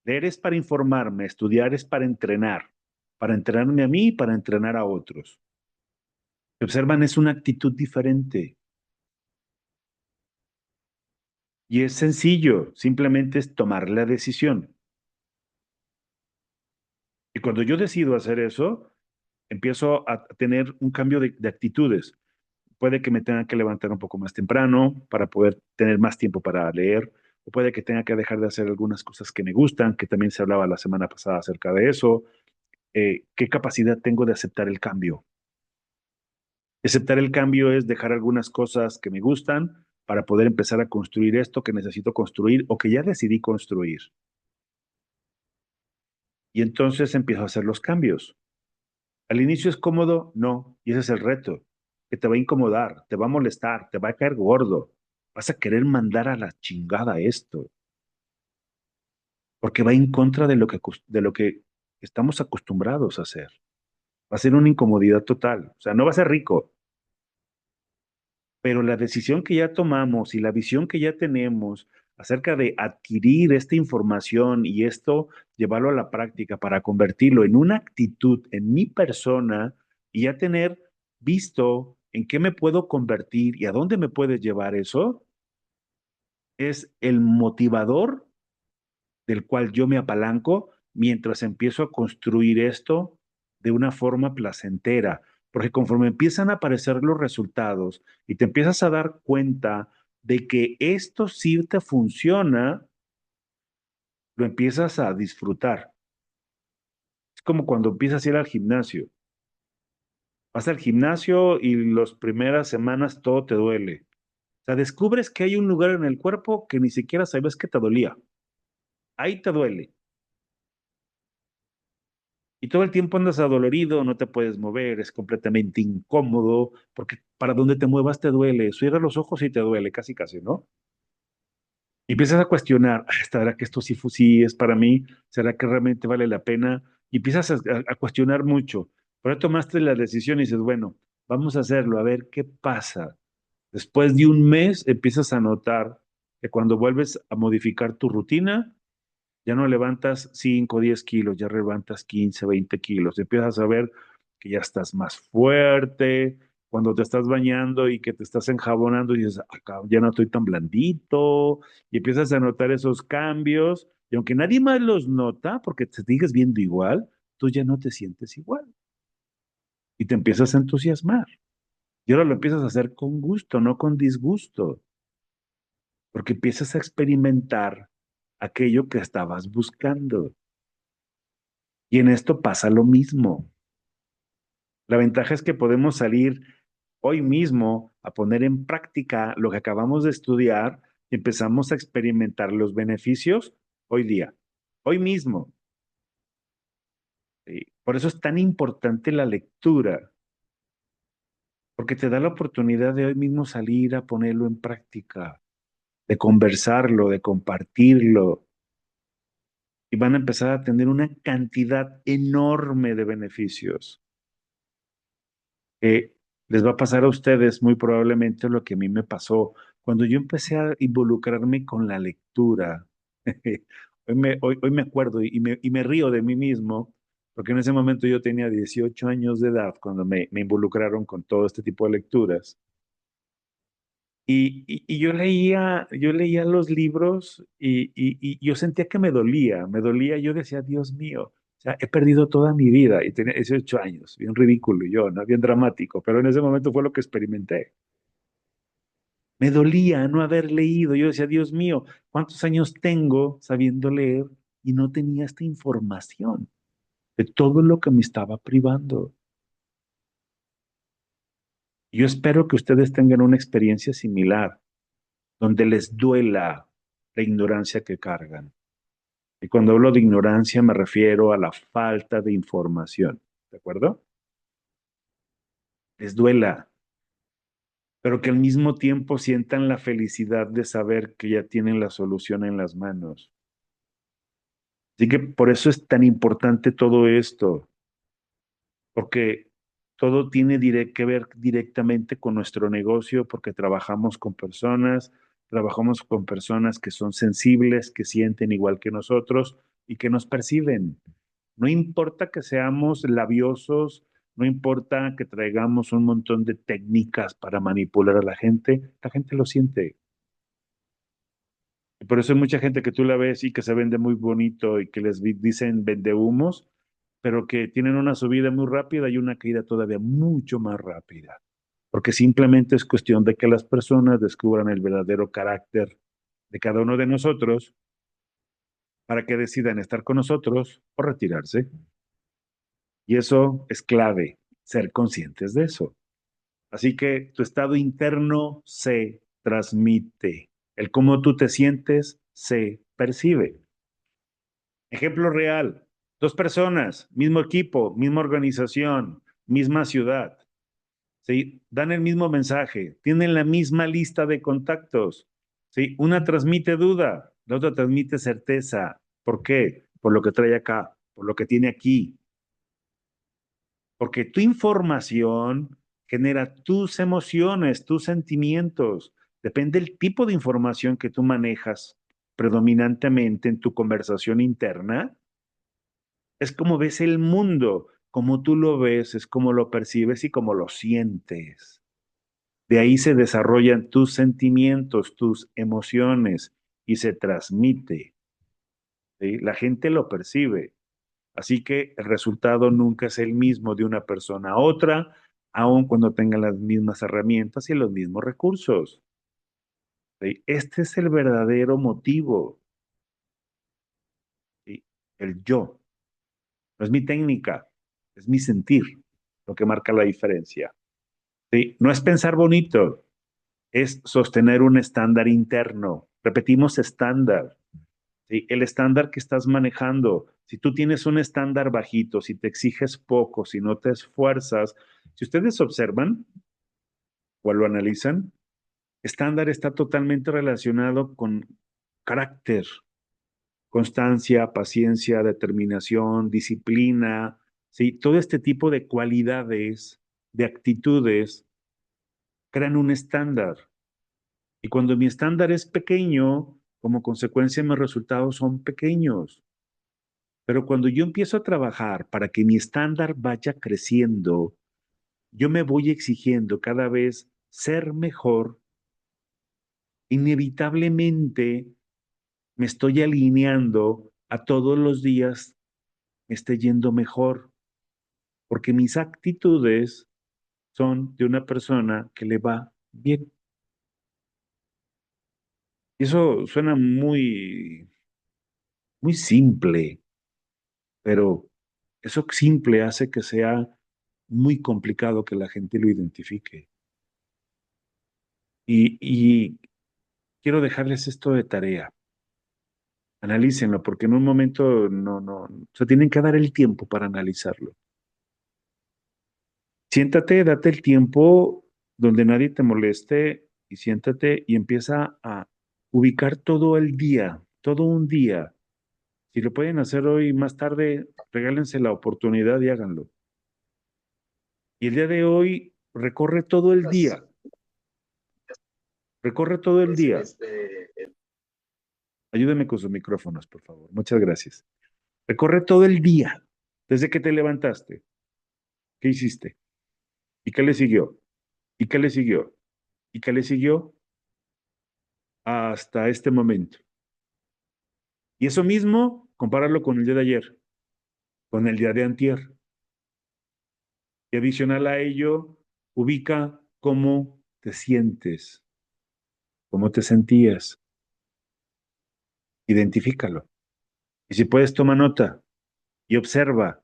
Leer es para informarme, estudiar es para entrenarme a mí y para entrenar a otros. Si observan, es una actitud diferente. Y es sencillo, simplemente es tomar la decisión. Y cuando yo decido hacer eso, empiezo a tener un cambio de actitudes. Puede que me tenga que levantar un poco más temprano para poder tener más tiempo para leer, o puede que tenga que dejar de hacer algunas cosas que me gustan, que también se hablaba la semana pasada acerca de eso. ¿Qué capacidad tengo de aceptar el cambio? Aceptar el cambio es dejar algunas cosas que me gustan para poder empezar a construir esto que necesito construir o que ya decidí construir. Y entonces empiezo a hacer los cambios. Al inicio es cómodo, no, y ese es el reto, que te va a incomodar, te va a molestar, te va a caer gordo, vas a querer mandar a la chingada esto, porque va en contra de lo que estamos acostumbrados a hacer. Va a ser una incomodidad total, o sea, no va a ser rico, pero la decisión que ya tomamos y la visión que ya tenemos acerca de adquirir esta información y esto, llevarlo a la práctica para convertirlo en una actitud en mi persona y ya tener visto en qué me puedo convertir y a dónde me puede llevar eso, es el motivador del cual yo me apalanco mientras empiezo a construir esto de una forma placentera, porque conforme empiezan a aparecer los resultados y te empiezas a dar cuenta de que esto sí te funciona, lo empiezas a disfrutar. Es como cuando empiezas a ir al gimnasio. Vas al gimnasio y las primeras semanas todo te duele. O sea, descubres que hay un lugar en el cuerpo que ni siquiera sabes que te dolía. Ahí te duele. Y todo el tiempo andas adolorido, no te puedes mover, es completamente incómodo, porque para donde te muevas te duele, cierras los ojos y te duele, casi casi, ¿no? Y empiezas a cuestionar, ¿será que esto sí es para mí? ¿Será que realmente vale la pena? Y empiezas a cuestionar mucho, pero tomaste la decisión y dices, bueno, vamos a hacerlo, a ver qué pasa. Después de un mes empiezas a notar que cuando vuelves a modificar tu rutina, Ya no levantas 5, 10 kilos, ya levantas 15, 20 kilos. Empiezas a ver que ya estás más fuerte. Cuando te estás bañando y que te estás enjabonando, y dices, acá ya no estoy tan blandito. Y empiezas a notar esos cambios. Y aunque nadie más los nota, porque te sigues viendo igual, tú ya no te sientes igual. Y te empiezas a entusiasmar. Y ahora lo empiezas a hacer con gusto, no con disgusto, porque empiezas a experimentar aquello que estabas buscando. Y en esto pasa lo mismo. La ventaja es que podemos salir hoy mismo a poner en práctica lo que acabamos de estudiar y empezamos a experimentar los beneficios hoy día, hoy mismo. ¿Sí? Por eso es tan importante la lectura, porque te da la oportunidad de hoy mismo salir a ponerlo en práctica, de conversarlo, de compartirlo, y van a empezar a tener una cantidad enorme de beneficios. Les va a pasar a ustedes muy probablemente lo que a mí me pasó cuando yo empecé a involucrarme con la lectura. Hoy me acuerdo y me río de mí mismo, porque en ese momento yo tenía 18 años de edad cuando me involucraron con todo este tipo de lecturas. Y yo leía los libros y yo sentía que me dolía, yo decía, Dios mío, o sea, he perdido toda mi vida y tenía 18 años, bien ridículo yo, ¿no? Bien dramático, pero en ese momento fue lo que experimenté. Me dolía no haber leído, yo decía, Dios mío, ¿cuántos años tengo sabiendo leer y no tenía esta información de todo lo que me estaba privando? Yo espero que ustedes tengan una experiencia similar, donde les duela la ignorancia que cargan. Y cuando hablo de ignorancia me refiero a la falta de información, ¿de acuerdo? Les duela, pero que al mismo tiempo sientan la felicidad de saber que ya tienen la solución en las manos. Así que por eso es tan importante todo esto, porque todo tiene que ver directamente con nuestro negocio, porque trabajamos con personas que son sensibles, que sienten igual que nosotros y que nos perciben. No importa que seamos labiosos, no importa que traigamos un montón de técnicas para manipular a la gente lo siente. Y por eso hay mucha gente que tú la ves y que se vende muy bonito y que dicen vendehumos, pero que tienen una subida muy rápida y una caída todavía mucho más rápida. Porque simplemente es cuestión de que las personas descubran el verdadero carácter de cada uno de nosotros para que decidan estar con nosotros o retirarse. Y eso es clave, ser conscientes de eso. Así que tu estado interno se transmite. El cómo tú te sientes se percibe. Ejemplo real. Dos personas, mismo equipo, misma organización, misma ciudad. ¿Sí? Dan el mismo mensaje, tienen la misma lista de contactos. ¿Sí? Una transmite duda, la otra transmite certeza. ¿Por qué? Por lo que trae acá, por lo que tiene aquí. Porque tu información genera tus emociones, tus sentimientos. Depende del tipo de información que tú manejas predominantemente en tu conversación interna. Es como ves el mundo, como tú lo ves, es como lo percibes y como lo sientes. De ahí se desarrollan tus sentimientos, tus emociones y se transmite. ¿Sí? La gente lo percibe. Así que el resultado nunca es el mismo de una persona a otra, aun cuando tengan las mismas herramientas y los mismos recursos. ¿Sí? Este es el verdadero motivo. ¿Sí? El yo. No es mi técnica, es mi sentir lo que marca la diferencia. ¿Sí? No es pensar bonito, es sostener un estándar interno. Repetimos estándar. ¿Sí? El estándar que estás manejando, si tú tienes un estándar bajito, si te exiges poco, si no te esfuerzas, si ustedes observan o lo analizan, estándar está totalmente relacionado con carácter, constancia, paciencia, determinación, disciplina, ¿sí? Todo este tipo de cualidades, de actitudes, crean un estándar. Y cuando mi estándar es pequeño, como consecuencia mis resultados son pequeños. Pero cuando yo empiezo a trabajar para que mi estándar vaya creciendo, yo me voy exigiendo cada vez ser mejor, inevitablemente me estoy alineando a todos los días me esté yendo mejor, porque mis actitudes son de una persona que le va bien. Y eso suena muy simple, pero eso simple hace que sea muy complicado que la gente lo identifique. Y quiero dejarles esto de tarea. Analícenlo, porque en un momento se tienen que dar el tiempo para analizarlo. Siéntate, date el tiempo donde nadie te moleste y siéntate y empieza a ubicar todo el día, todo un día. Si lo pueden hacer hoy más tarde, regálense la oportunidad y háganlo. Y el día de hoy recorre todo el día. Ayúdame con sus micrófonos, por favor. Muchas gracias. Recorre todo el día, desde que te levantaste. ¿Qué hiciste? ¿Y qué le siguió? ¿Y qué le siguió? ¿Y qué le siguió? Hasta este momento. Y eso mismo, compáralo con el día de ayer, con el día de antier. Y adicional a ello, ubica cómo te sientes, cómo te sentías. Identifícalo. Y si puedes, toma nota y observa.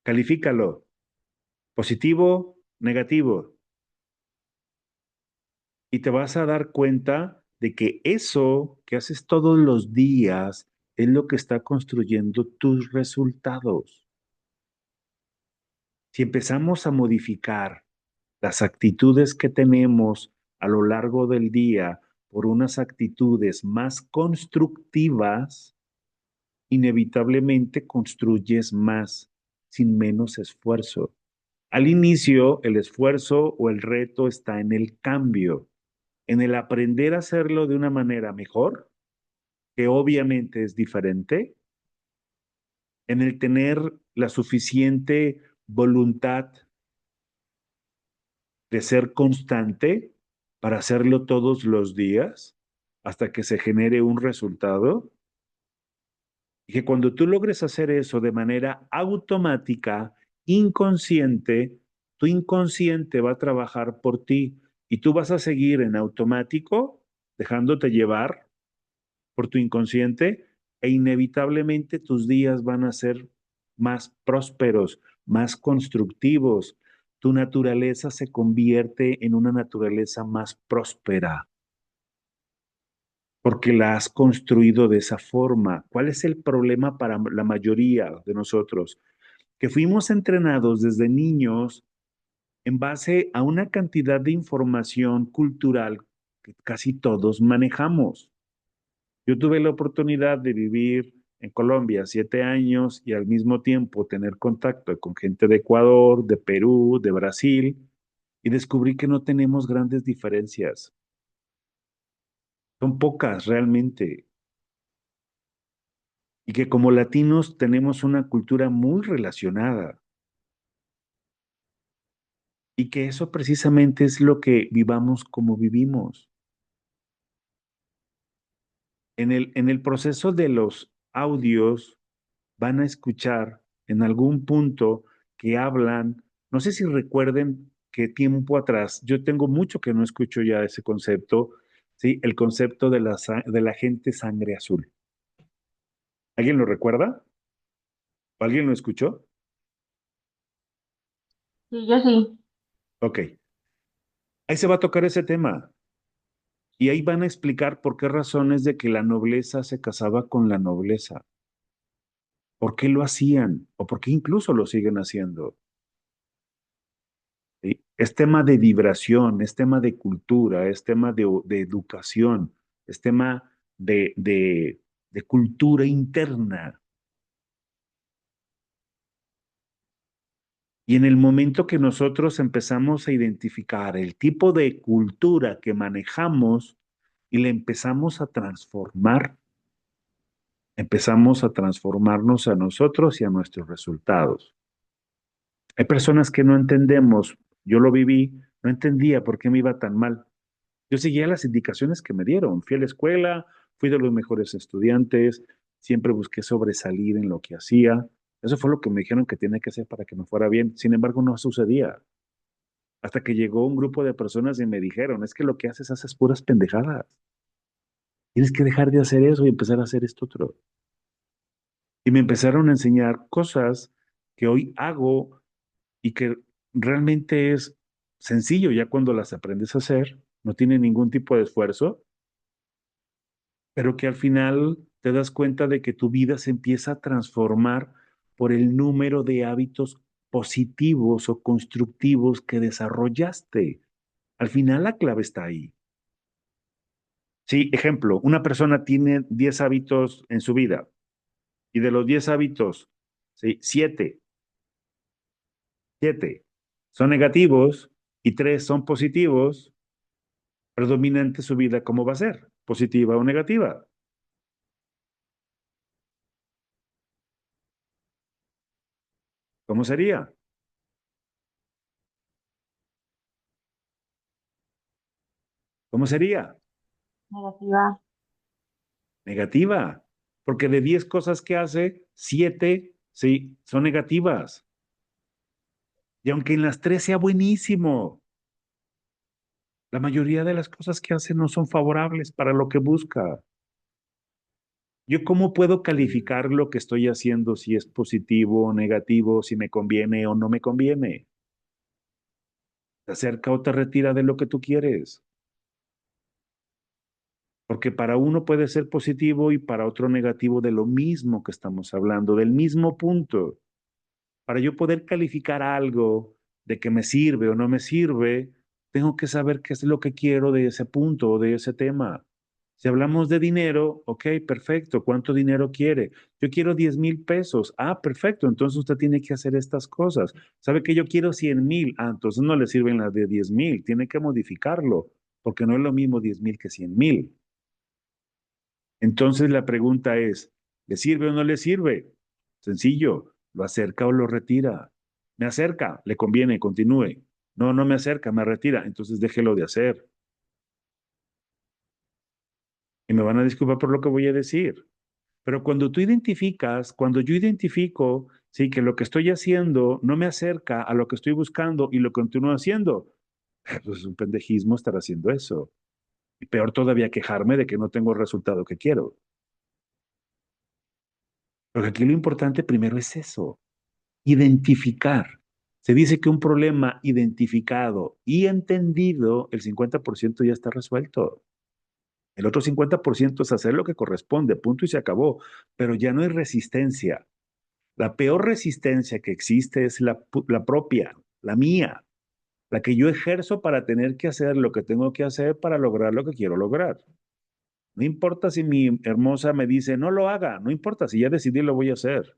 Califícalo. Positivo, negativo. Y te vas a dar cuenta de que eso que haces todos los días es lo que está construyendo tus resultados. Si empezamos a modificar las actitudes que tenemos a lo largo del día por unas actitudes más constructivas, inevitablemente construyes más sin menos esfuerzo. Al inicio, el esfuerzo o el reto está en el cambio, en el aprender a hacerlo de una manera mejor, que obviamente es diferente, en el tener la suficiente voluntad de ser constante para hacerlo todos los días hasta que se genere un resultado. Y que cuando tú logres hacer eso de manera automática, inconsciente, tu inconsciente va a trabajar por ti y tú vas a seguir en automático, dejándote llevar por tu inconsciente e inevitablemente tus días van a ser más prósperos, más constructivos. Tu naturaleza se convierte en una naturaleza más próspera porque la has construido de esa forma. ¿Cuál es el problema para la mayoría de nosotros? Que fuimos entrenados desde niños en base a una cantidad de información cultural que casi todos manejamos. Yo tuve la oportunidad de vivir en Colombia 7 años y al mismo tiempo tener contacto con gente de Ecuador, de Perú, de Brasil, y descubrí que no tenemos grandes diferencias. Son pocas realmente. Y que como latinos tenemos una cultura muy relacionada y que eso precisamente es lo que vivamos como vivimos. En el proceso de los audios van a escuchar en algún punto que hablan, no sé si recuerden que tiempo atrás, yo tengo mucho que no escucho ya ese concepto, ¿sí? El concepto de la gente sangre azul. ¿Alguien lo recuerda? ¿O alguien lo escuchó? Sí, yo sí. Ok, ahí se va a tocar ese tema. Y ahí van a explicar por qué razones de que la nobleza se casaba con la nobleza, por qué lo hacían o por qué incluso lo siguen haciendo. ¿Sí? Es tema de vibración, es tema de cultura, es tema de educación, es tema de cultura interna. Y en el momento que nosotros empezamos a identificar el tipo de cultura que manejamos, y le empezamos a transformarnos a nosotros y a nuestros resultados. Hay personas que no entendemos, yo lo viví, no entendía por qué me iba tan mal. Yo seguía las indicaciones que me dieron, fui a la escuela, fui de los mejores estudiantes, siempre busqué sobresalir en lo que hacía. Eso fue lo que me dijeron que tenía que hacer para que me fuera bien. Sin embargo, no sucedía. Hasta que llegó un grupo de personas y me dijeron, es que lo que haces puras pendejadas. Tienes que dejar de hacer eso y empezar a hacer esto otro. Y me empezaron a enseñar cosas que hoy hago y que realmente es sencillo ya cuando las aprendes a hacer, no tiene ningún tipo de esfuerzo, pero que al final te das cuenta de que tu vida se empieza a transformar por el número de hábitos positivos o constructivos que desarrollaste. Al final la clave está ahí. Sí, ejemplo, una persona tiene 10 hábitos en su vida y de los 10 hábitos, sí, 7 son negativos y 3 son positivos, predominante su vida, ¿cómo va a ser? ¿Positiva o negativa? ¿Cómo sería? ¿Cómo sería? Negativa. Negativa. Porque de 10 cosas que hace, 7, sí, son negativas. Y aunque en las 3 sea buenísimo, la mayoría de las cosas que hace no son favorables para lo que busca. ¿Yo cómo puedo calificar lo que estoy haciendo, si es positivo o negativo, si me conviene o no me conviene? ¿Te acerca o te retira de lo que tú quieres? Porque para uno puede ser positivo y para otro negativo de lo mismo que estamos hablando, del mismo punto. Para yo poder calificar algo de que me sirve o no me sirve, tengo que saber qué es lo que quiero de ese punto o de ese tema. Si hablamos de dinero, ok, perfecto. ¿Cuánto dinero quiere? Yo quiero 10,000 pesos. Ah, perfecto. Entonces usted tiene que hacer estas cosas. ¿Sabe que yo quiero 100,000? Ah, entonces no le sirven las de 10,000. Tiene que modificarlo, porque no es lo mismo 10,000 que 100,000. Entonces la pregunta es, ¿le sirve o no le sirve? Sencillo, ¿lo acerca o lo retira? Me acerca, le conviene, continúe. No, no me acerca, me retira, entonces déjelo de hacer. Y me van a disculpar por lo que voy a decir. Pero cuando yo identifico, sí, que lo que estoy haciendo no me acerca a lo que estoy buscando y lo continúo haciendo, pues es un pendejismo estar haciendo eso. Y peor todavía quejarme de que no tengo el resultado que quiero. Porque aquí lo importante primero es eso. Identificar. Se dice que un problema identificado y entendido, el 50% ya está resuelto. El otro 50% es hacer lo que corresponde, punto y se acabó. Pero ya no hay resistencia. La peor resistencia que existe es la propia, la mía, la que yo ejerzo para tener que hacer lo que tengo que hacer para lograr lo que quiero lograr. No importa si mi hermosa me dice, no lo haga, no importa, si ya decidí lo voy a hacer.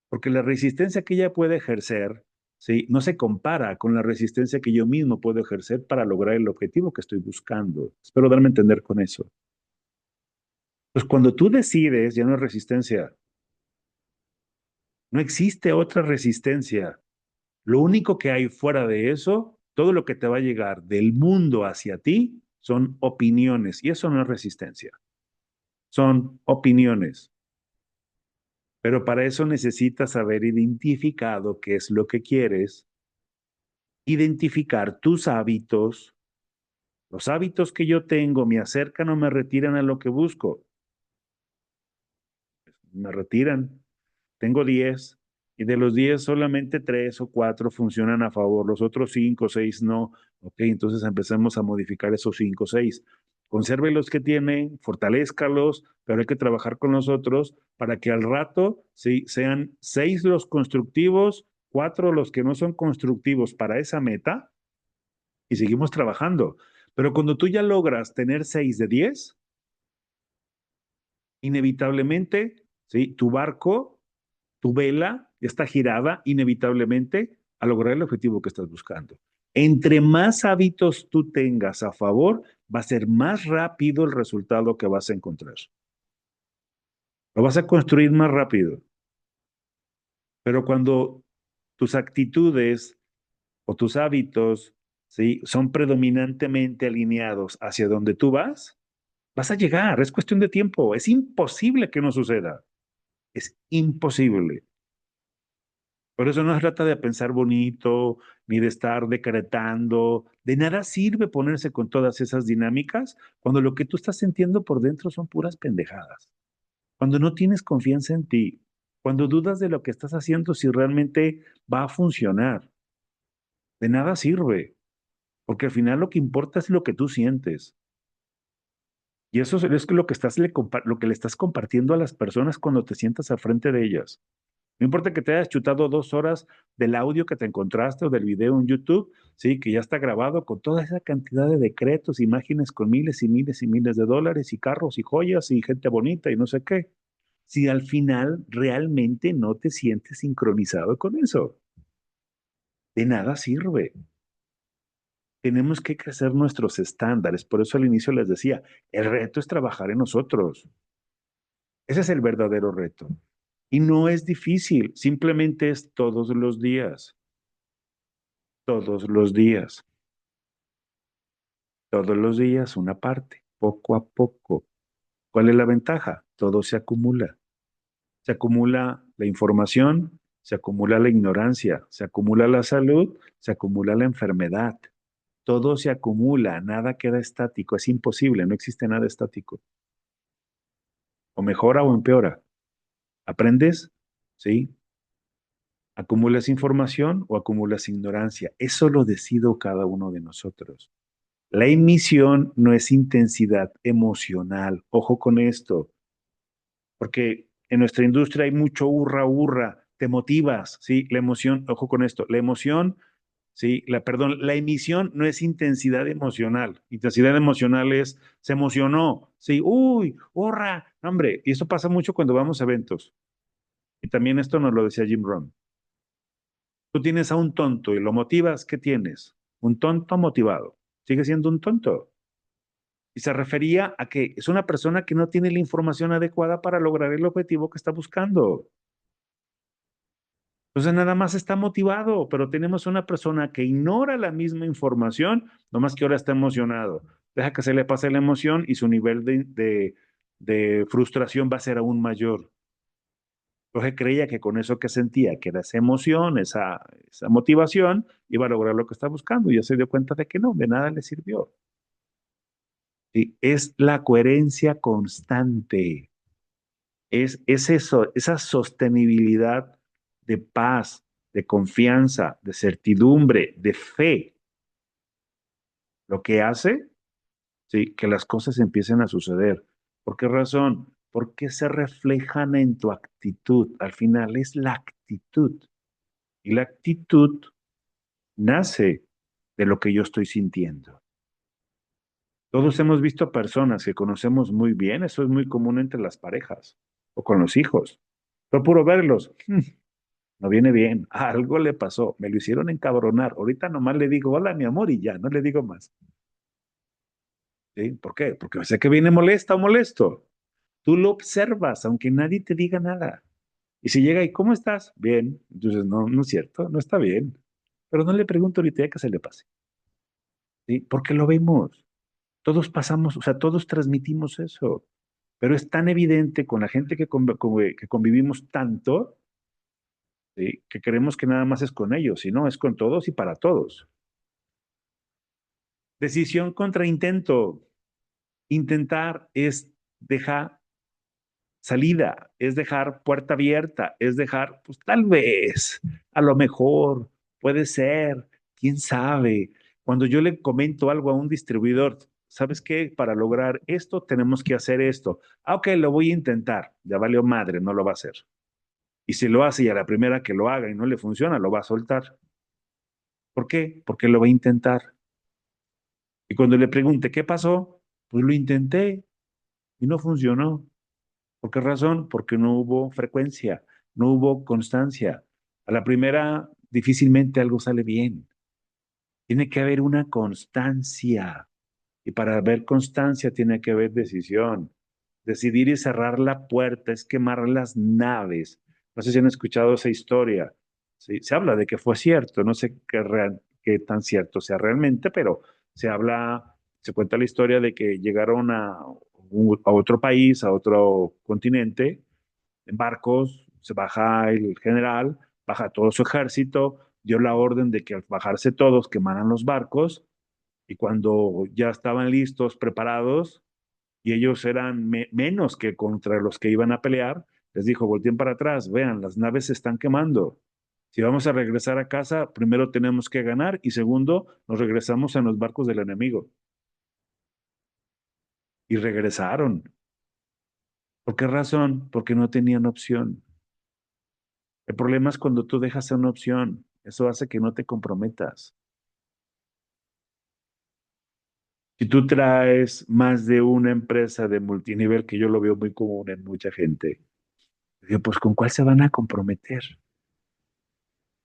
Porque la resistencia que ella puede ejercer, ¿sí? No se compara con la resistencia que yo mismo puedo ejercer para lograr el objetivo que estoy buscando. Espero darme a entender con eso. Pues cuando tú decides, ya no es resistencia, no existe otra resistencia. Lo único que hay fuera de eso, todo lo que te va a llegar del mundo hacia ti, son opiniones. Y eso no es resistencia, son opiniones. Pero para eso necesitas haber identificado qué es lo que quieres, identificar tus hábitos. Los hábitos que yo tengo me acercan o me retiran a lo que busco. Me retiran. Tengo 10 y de los 10 solamente 3 o 4 funcionan a favor, los otros 5 o 6 no. Ok, entonces empecemos a modificar esos 5 o 6. Conserve los que tienen, fortalézcalos, pero hay que trabajar con los otros para que al rato sí, sean 6 los constructivos, 4 los que no son constructivos para esa meta y seguimos trabajando. Pero cuando tú ya logras tener 6 de 10, inevitablemente, ¿sí? Tu barco, tu vela está girada inevitablemente a lograr el objetivo que estás buscando. Entre más hábitos tú tengas a favor, va a ser más rápido el resultado que vas a encontrar. Lo vas a construir más rápido. Pero cuando tus actitudes o tus hábitos, ¿sí?, son predominantemente alineados hacia donde tú vas a llegar. Es cuestión de tiempo. Es imposible que no suceda. Es imposible. Por eso no se trata de pensar bonito, ni de estar decretando. De nada sirve ponerse con todas esas dinámicas cuando lo que tú estás sintiendo por dentro son puras pendejadas. Cuando no tienes confianza en ti, cuando dudas de lo que estás haciendo si realmente va a funcionar. De nada sirve, porque al final lo que importa es lo que tú sientes. Y eso es lo que lo que le estás compartiendo a las personas cuando te sientas al frente de ellas. No importa que te hayas chutado 2 horas del audio que te encontraste o del video en YouTube, sí, que ya está grabado con toda esa cantidad de decretos, imágenes con miles y miles y miles de dólares y carros y joyas y gente bonita y no sé qué. Si al final realmente no te sientes sincronizado con eso, de nada sirve. Tenemos que crecer nuestros estándares. Por eso al inicio les decía, el reto es trabajar en nosotros. Ese es el verdadero reto. Y no es difícil, simplemente es todos los días, todos los días una parte, poco a poco. ¿Cuál es la ventaja? Todo se acumula. Se acumula la información, se acumula la ignorancia, se acumula la salud, se acumula la enfermedad. Todo se acumula, nada queda estático, es imposible, no existe nada estático. O mejora o empeora. ¿Aprendes? ¿Sí? ¿Acumulas información o acumulas ignorancia? Eso lo decido cada uno de nosotros. La emisión no es intensidad emocional. Ojo con esto, porque en nuestra industria hay mucho hurra, hurra. Te motivas, ¿sí? La emoción, ojo con esto, la emoción, ¿sí? Perdón, la emisión no es intensidad emocional. Intensidad emocional es, se emocionó, ¿sí? Uy, hurra, hombre. Y eso pasa mucho cuando vamos a eventos. Y también esto nos lo decía Jim Rohn. Tú tienes a un tonto y lo motivas, ¿qué tienes? Un tonto motivado. Sigue siendo un tonto. Y se refería a que es una persona que no tiene la información adecuada para lograr el objetivo que está buscando. Entonces nada más está motivado, pero tenemos una persona que ignora la misma información, nomás que ahora está emocionado. Deja que se le pase la emoción y su nivel de frustración va a ser aún mayor. Entonces creía que con eso que sentía, que era esa emoción, esa motivación, iba a lograr lo que está buscando y ya se dio cuenta de que no, de nada le sirvió. ¿Sí? Es la coherencia constante, es eso, esa sostenibilidad de paz, de confianza, de certidumbre, de fe, lo que hace, ¿sí?, que las cosas empiecen a suceder. ¿Por qué razón? Porque se reflejan en tu actitud. Al final es la actitud. Y la actitud nace de lo que yo estoy sintiendo. Todos hemos visto personas que conocemos muy bien, eso es muy común entre las parejas o con los hijos. Pero puro verlos, no viene bien, algo le pasó, me lo hicieron encabronar. Ahorita nomás le digo, hola mi amor y ya, no le digo más. ¿Sí? ¿Por qué? Porque sé que viene molesta o molesto. Tú lo observas, aunque nadie te diga nada. Y si llega y, ¿cómo estás? Bien. Entonces, no, no es cierto, no está bien. Pero no le pregunto ahorita que se le pase. ¿Sí? Porque lo vemos. Todos pasamos, o sea, todos transmitimos eso. Pero es tan evidente con la gente que convivimos tanto, ¿sí?, que creemos que nada más es con ellos, y no, es con todos y para todos. Decisión contra intento. Intentar es dejar salida, es dejar puerta abierta, es dejar, pues tal vez, a lo mejor, puede ser, quién sabe. Cuando yo le comento algo a un distribuidor, ¿sabes qué? Para lograr esto tenemos que hacer esto. Ah, ok, lo voy a intentar. Ya valió madre, no lo va a hacer. Y si lo hace y a la primera que lo haga y no le funciona, lo va a soltar. ¿Por qué? Porque lo va a intentar. Y cuando le pregunte qué pasó, pues lo intenté y no funcionó. ¿Por qué razón? Porque no hubo frecuencia, no hubo constancia. A la primera, difícilmente algo sale bien. Tiene que haber una constancia. Y para haber constancia tiene que haber decisión. Decidir y cerrar la puerta es quemar las naves. No sé si han escuchado esa historia. Sí, se habla de que fue cierto, no sé qué tan cierto sea realmente, pero se cuenta la historia de que llegaron a otro país, a otro continente, en barcos, se baja el general, baja todo su ejército, dio la orden de que al bajarse todos quemaran los barcos y cuando ya estaban listos, preparados, y ellos eran menos que contra los que iban a pelear, les dijo, volteen para atrás, vean, las naves se están quemando. Si vamos a regresar a casa, primero tenemos que ganar y segundo, nos regresamos en los barcos del enemigo. Y regresaron. ¿Por qué razón? Porque no tenían opción. El problema es cuando tú dejas una opción. Eso hace que no te comprometas. Si tú traes más de una empresa de multinivel, que yo lo veo muy común en mucha gente, digo, pues ¿con cuál se van a comprometer?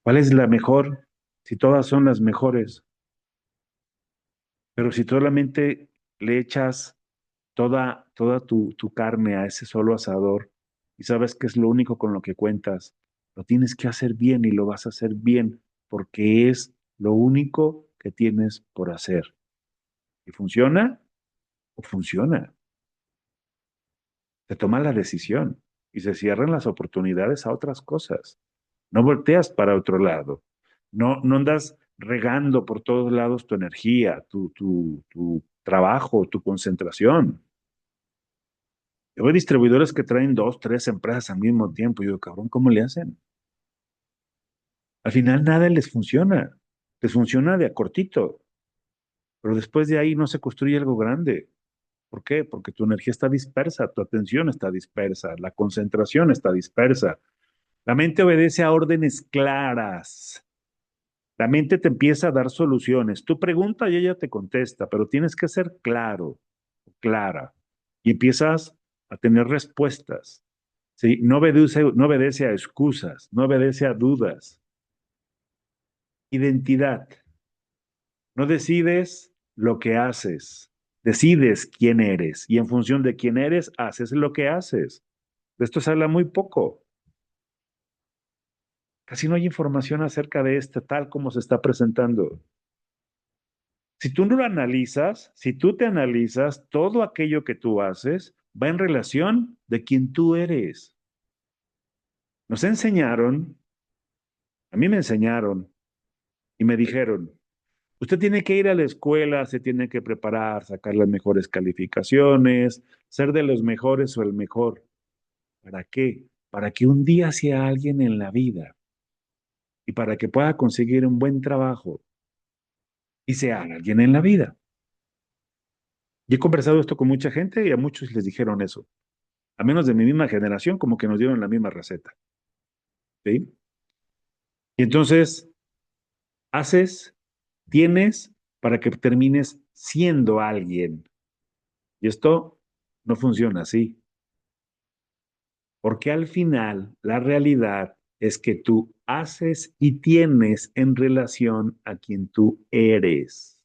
¿Cuál es la mejor? Si todas son las mejores, pero si solamente le echas toda tu carne a ese solo asador y sabes que es lo único con lo que cuentas, lo tienes que hacer bien y lo vas a hacer bien porque es lo único que tienes por hacer. ¿Y funciona? ¿O funciona? Se toma la decisión y se cierran las oportunidades a otras cosas. No volteas para otro lado. No andas regando por todos lados tu energía, tu trabajo, tu concentración. Yo veo distribuidores que traen dos, tres empresas al mismo tiempo. Y yo, cabrón, ¿cómo le hacen? Al final nada les funciona. Les funciona de a cortito, pero después de ahí no se construye algo grande. ¿Por qué? Porque tu energía está dispersa, tu atención está dispersa, la concentración está dispersa. La mente obedece a órdenes claras. La mente te empieza a dar soluciones. Tú pregunta y ella te contesta, pero tienes que ser claro, clara. Y empiezas a tener respuestas. ¿Sí? No obedece a excusas, no obedece a dudas. Identidad. No decides lo que haces, decides quién eres. Y en función de quién eres, haces lo que haces. De esto se habla muy poco. Casi no hay información acerca de este tal como se está presentando. Si tú no lo analizas, si tú te analizas, todo aquello que tú haces va en relación de quién tú eres. Nos enseñaron, a mí me enseñaron y me dijeron, usted tiene que ir a la escuela, se tiene que preparar, sacar las mejores calificaciones, ser de los mejores o el mejor. ¿Para qué? Para que un día sea alguien en la vida y para que pueda conseguir un buen trabajo y sea alguien en la vida. Y he conversado esto con mucha gente y a muchos les dijeron eso. A menos de mi misma generación, como que nos dieron la misma receta. ¿Sí? Y entonces, haces, tienes para que termines siendo alguien. Y esto no funciona así, porque al final la realidad es que tú haces y tienes en relación a quien tú eres.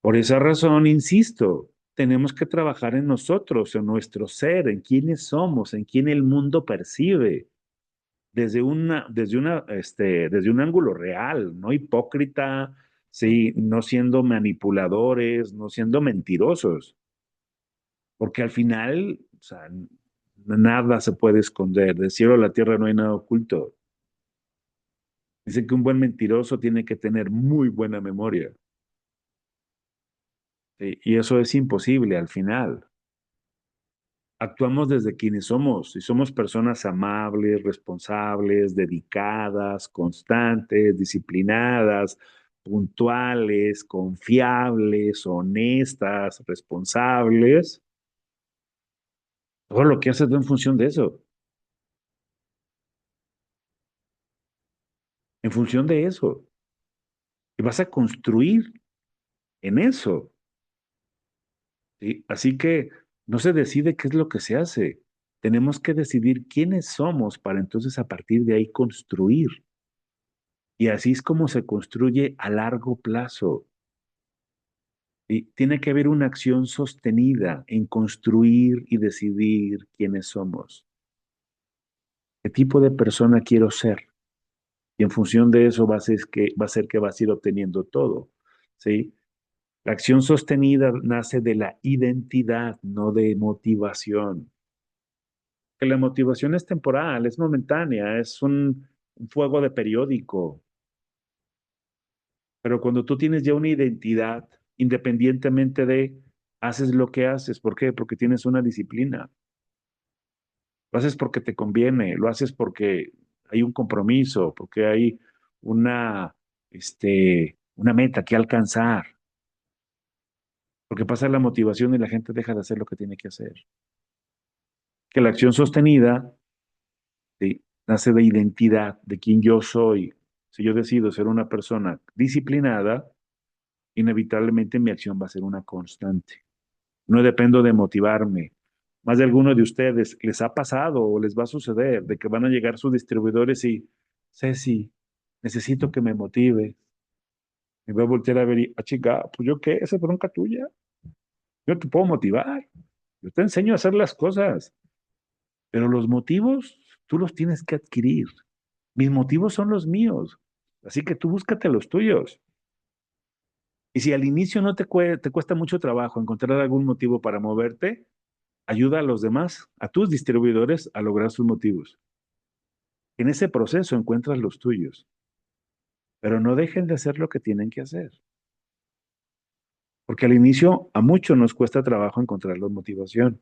Por esa razón, insisto, tenemos que trabajar en nosotros, en nuestro ser, en quiénes somos, en quién el mundo percibe. Desde un ángulo real, no hipócrita, sí, no siendo manipuladores, no siendo mentirosos, porque al final, o sea, nada se puede esconder, del cielo a la tierra no hay nada oculto. Dicen que un buen mentiroso tiene que tener muy buena memoria, ¿sí? Y eso es imposible al final. Actuamos desde quienes somos y somos personas amables, responsables, dedicadas, constantes, disciplinadas, puntuales, confiables, honestas, responsables. Todo lo que haces va en función de eso, en función de eso. Y vas a construir en eso, ¿sí? Así que no se decide qué es lo que se hace. Tenemos que decidir quiénes somos para entonces a partir de ahí construir. Y así es como se construye a largo plazo. Y tiene que haber una acción sostenida en construir y decidir quiénes somos, qué tipo de persona quiero ser. Y en función de eso va a ser que vas a ir obteniendo todo. ¿Sí? La acción sostenida nace de la identidad, no de motivación. Que la motivación es temporal, es momentánea, es un fuego de periódico. Pero cuando tú tienes ya una identidad, independientemente de, haces lo que haces. ¿Por qué? Porque tienes una disciplina. Lo haces porque te conviene, lo haces porque hay un compromiso, porque hay una, una meta que alcanzar, porque pasa la motivación y la gente deja de hacer lo que tiene que hacer. Que la acción sostenida, ¿sí? Nace de identidad, de quién yo soy. Si yo decido ser una persona disciplinada, inevitablemente mi acción va a ser una constante. No dependo de motivarme. Más de alguno de ustedes les ha pasado o les va a suceder de que van a llegar sus distribuidores y, Ceci, necesito que me motive. Me voy a voltear a ver y, chica, pues yo qué, esa es bronca tuya. Yo te puedo motivar. Yo te enseño a hacer las cosas, pero los motivos tú los tienes que adquirir. Mis motivos son los míos, así que tú búscate los tuyos. Y si al inicio no te cuesta mucho trabajo encontrar algún motivo para moverte, ayuda a los demás, a tus distribuidores, a lograr sus motivos. En ese proceso encuentras los tuyos, pero no dejen de hacer lo que tienen que hacer, porque al inicio a muchos nos cuesta trabajo encontrar la motivación.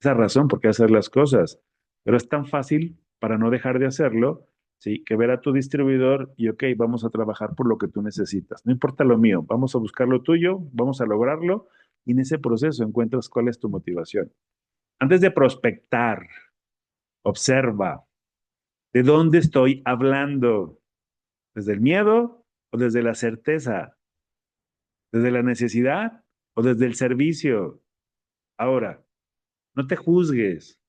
Esa razón por qué hacer las cosas, pero es tan fácil para no dejar de hacerlo, ¿sí? Que ver a tu distribuidor y, ok, vamos a trabajar por lo que tú necesitas. No importa lo mío, vamos a buscar lo tuyo, vamos a lograrlo y en ese proceso encuentras cuál es tu motivación. Antes de prospectar, observa, ¿de dónde estoy hablando? ¿Desde el miedo o desde la certeza? ¿Desde la necesidad o desde el servicio? Ahora, no te juzgues,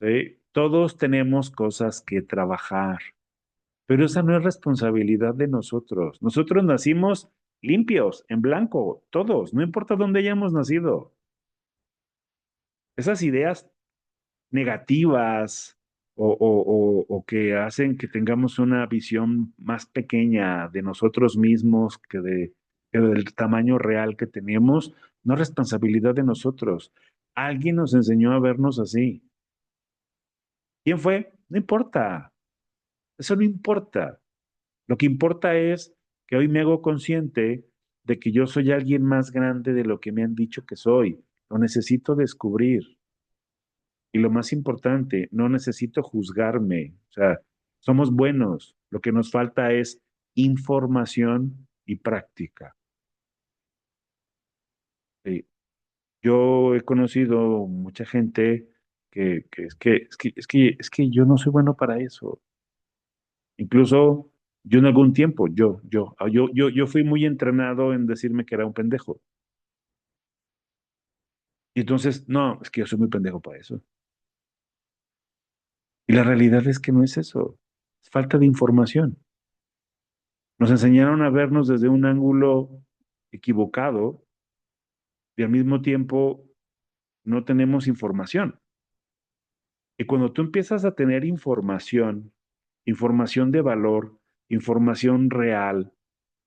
¿sí? Todos tenemos cosas que trabajar, pero esa no es responsabilidad de nosotros. Nosotros nacimos limpios, en blanco, todos, no importa dónde hayamos nacido. Esas ideas negativas o que hacen que tengamos una visión más pequeña de nosotros mismos que del tamaño real que tenemos, no es responsabilidad de nosotros. Alguien nos enseñó a vernos así. ¿Quién fue? No importa, eso no importa. Lo que importa es que hoy me hago consciente de que yo soy alguien más grande de lo que me han dicho que soy. Lo necesito descubrir. Y lo más importante, no necesito juzgarme. O sea, somos buenos. Lo que nos falta es información y práctica. Sí. Yo he conocido mucha gente que yo no soy bueno para eso. Incluso yo en algún tiempo, yo fui muy entrenado en decirme que era un pendejo. Y entonces, no, es que yo soy muy pendejo para eso. Y la realidad es que no es eso. Es falta de información. Nos enseñaron a vernos desde un ángulo equivocado y al mismo tiempo no tenemos información. Y cuando tú empiezas a tener información, información de valor, información real,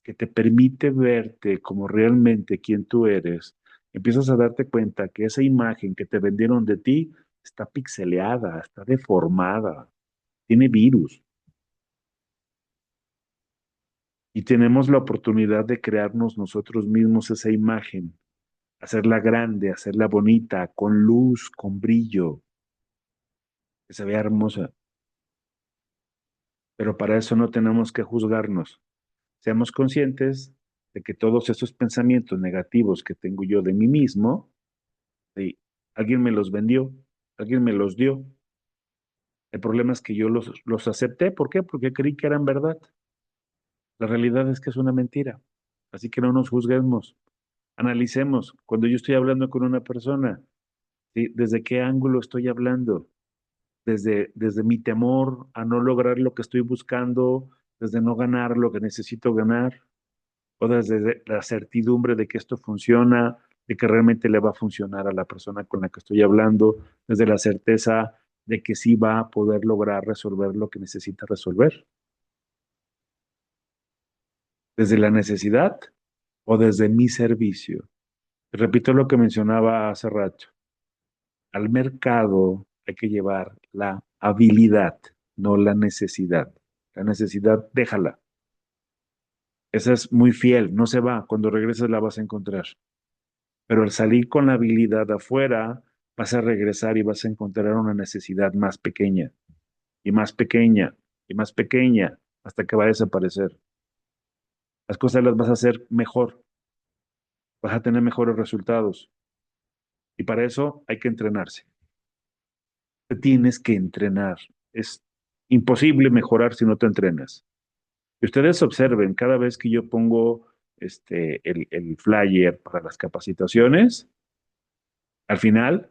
que te permite verte como realmente quien tú eres, empiezas a darte cuenta que esa imagen que te vendieron de ti está pixeleada, está deformada, tiene virus. Y tenemos la oportunidad de crearnos nosotros mismos esa imagen, hacerla grande, hacerla bonita, con luz, con brillo, que se vea hermosa. Pero para eso no tenemos que juzgarnos. Seamos conscientes de que todos esos pensamientos negativos que tengo yo de mí mismo, sí, alguien me los vendió, alguien me los dio. El problema es que yo los acepté. ¿Por qué? Porque creí que eran verdad. La realidad es que es una mentira. Así que no nos juzguemos. Analicemos. Cuando yo estoy hablando con una persona, ¿sí? ¿Desde qué ángulo estoy hablando? Desde mi temor a no lograr lo que estoy buscando, desde no ganar lo que necesito ganar, o desde la certidumbre de que esto funciona, de que realmente le va a funcionar a la persona con la que estoy hablando, desde la certeza de que sí va a poder lograr resolver lo que necesita resolver, desde la necesidad o desde mi servicio. Repito lo que mencionaba hace rato. Al mercado hay que llevar la habilidad, no la necesidad. La necesidad, déjala. Esa es muy fiel, no se va. Cuando regreses la vas a encontrar. Pero al salir con la habilidad afuera, vas a regresar y vas a encontrar una necesidad más pequeña y más pequeña y más pequeña hasta que va a desaparecer. Las cosas las vas a hacer mejor, vas a tener mejores resultados. Y para eso hay que entrenarse. Te tienes que entrenar. Es imposible mejorar si no te entrenas. Y ustedes observen, cada vez que yo pongo el flyer para las capacitaciones, al final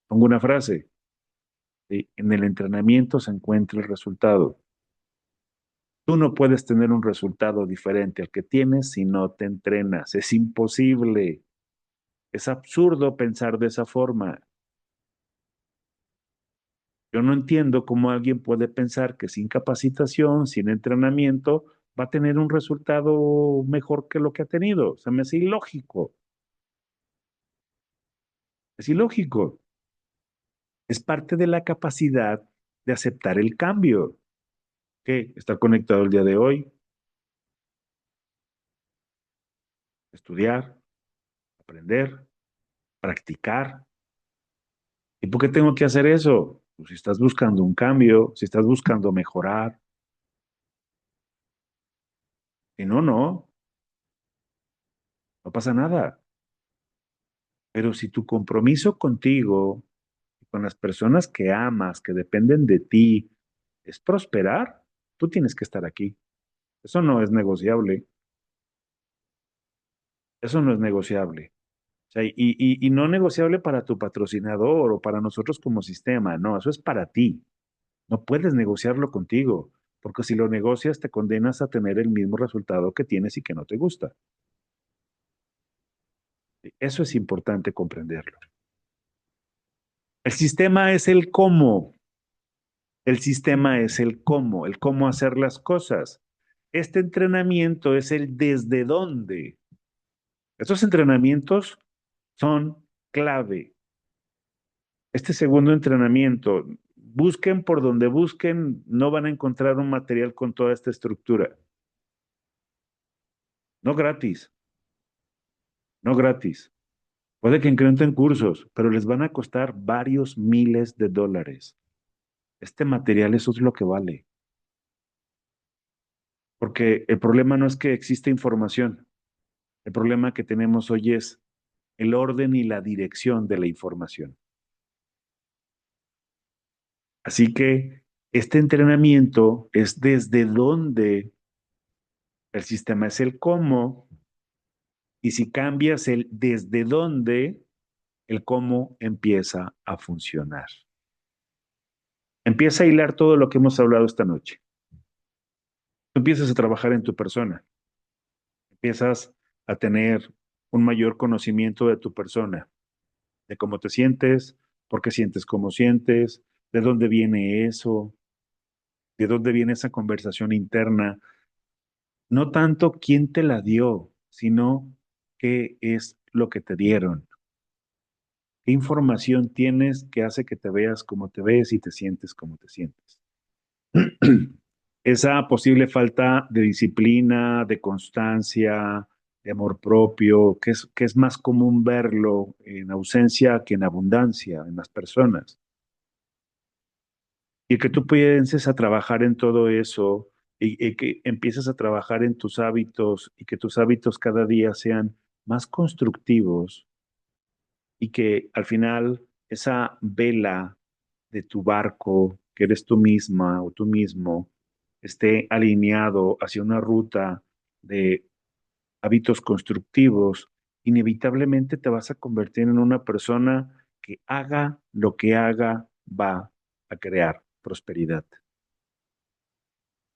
pongo una frase. ¿Sí? En el entrenamiento se encuentra el resultado. Tú no puedes tener un resultado diferente al que tienes si no te entrenas. Es imposible. Es absurdo pensar de esa forma. Yo no entiendo cómo alguien puede pensar que sin capacitación, sin entrenamiento, va a tener un resultado mejor que lo que ha tenido. Se me hace ilógico. Es ilógico. Es parte de la capacidad de aceptar el cambio. Que estar conectado el día de hoy, estudiar, aprender, practicar. ¿Y por qué tengo que hacer eso? Pues si estás buscando un cambio, si estás buscando mejorar, si no, no pasa nada. Pero si tu compromiso contigo y con las personas que amas, que dependen de ti, es prosperar, tú tienes que estar aquí. Eso no es negociable. Eso no es negociable. O sea, y no negociable para tu patrocinador o para nosotros como sistema. No, eso es para ti. No puedes negociarlo contigo, porque si lo negocias te condenas a tener el mismo resultado que tienes y que no te gusta. Eso es importante comprenderlo. El sistema es el cómo. El sistema es el cómo hacer las cosas. Este entrenamiento es el desde dónde. Estos entrenamientos son clave. Este segundo entrenamiento, busquen por donde busquen, no van a encontrar un material con toda esta estructura. No gratis, no gratis. Puede que incrementen cursos, pero les van a costar varios miles de dólares. Este material, eso es lo que vale. Porque el problema no es que exista información. El problema que tenemos hoy es el orden y la dirección de la información. Así que este entrenamiento es desde dónde el sistema es el cómo, y si cambias el desde dónde, el cómo empieza a funcionar. Empieza a hilar todo lo que hemos hablado esta noche. Tú empiezas a trabajar en tu persona, empiezas a tener un mayor conocimiento de tu persona, de cómo te sientes, por qué sientes como sientes, de dónde viene eso, de dónde viene esa conversación interna. No tanto quién te la dio, sino qué es lo que te dieron. ¿Qué información tienes que hace que te veas como te ves y te sientes como te sientes? Esa posible falta de disciplina, de constancia, de amor propio, que es más común verlo en ausencia que en abundancia en las personas. Y que tú pienses a trabajar en todo eso y que empieces a trabajar en tus hábitos y que tus hábitos cada día sean más constructivos y que al final esa vela de tu barco, que eres tú misma o tú mismo, esté alineado hacia una ruta de hábitos constructivos, inevitablemente te vas a convertir en una persona que haga lo que haga, va a crear prosperidad.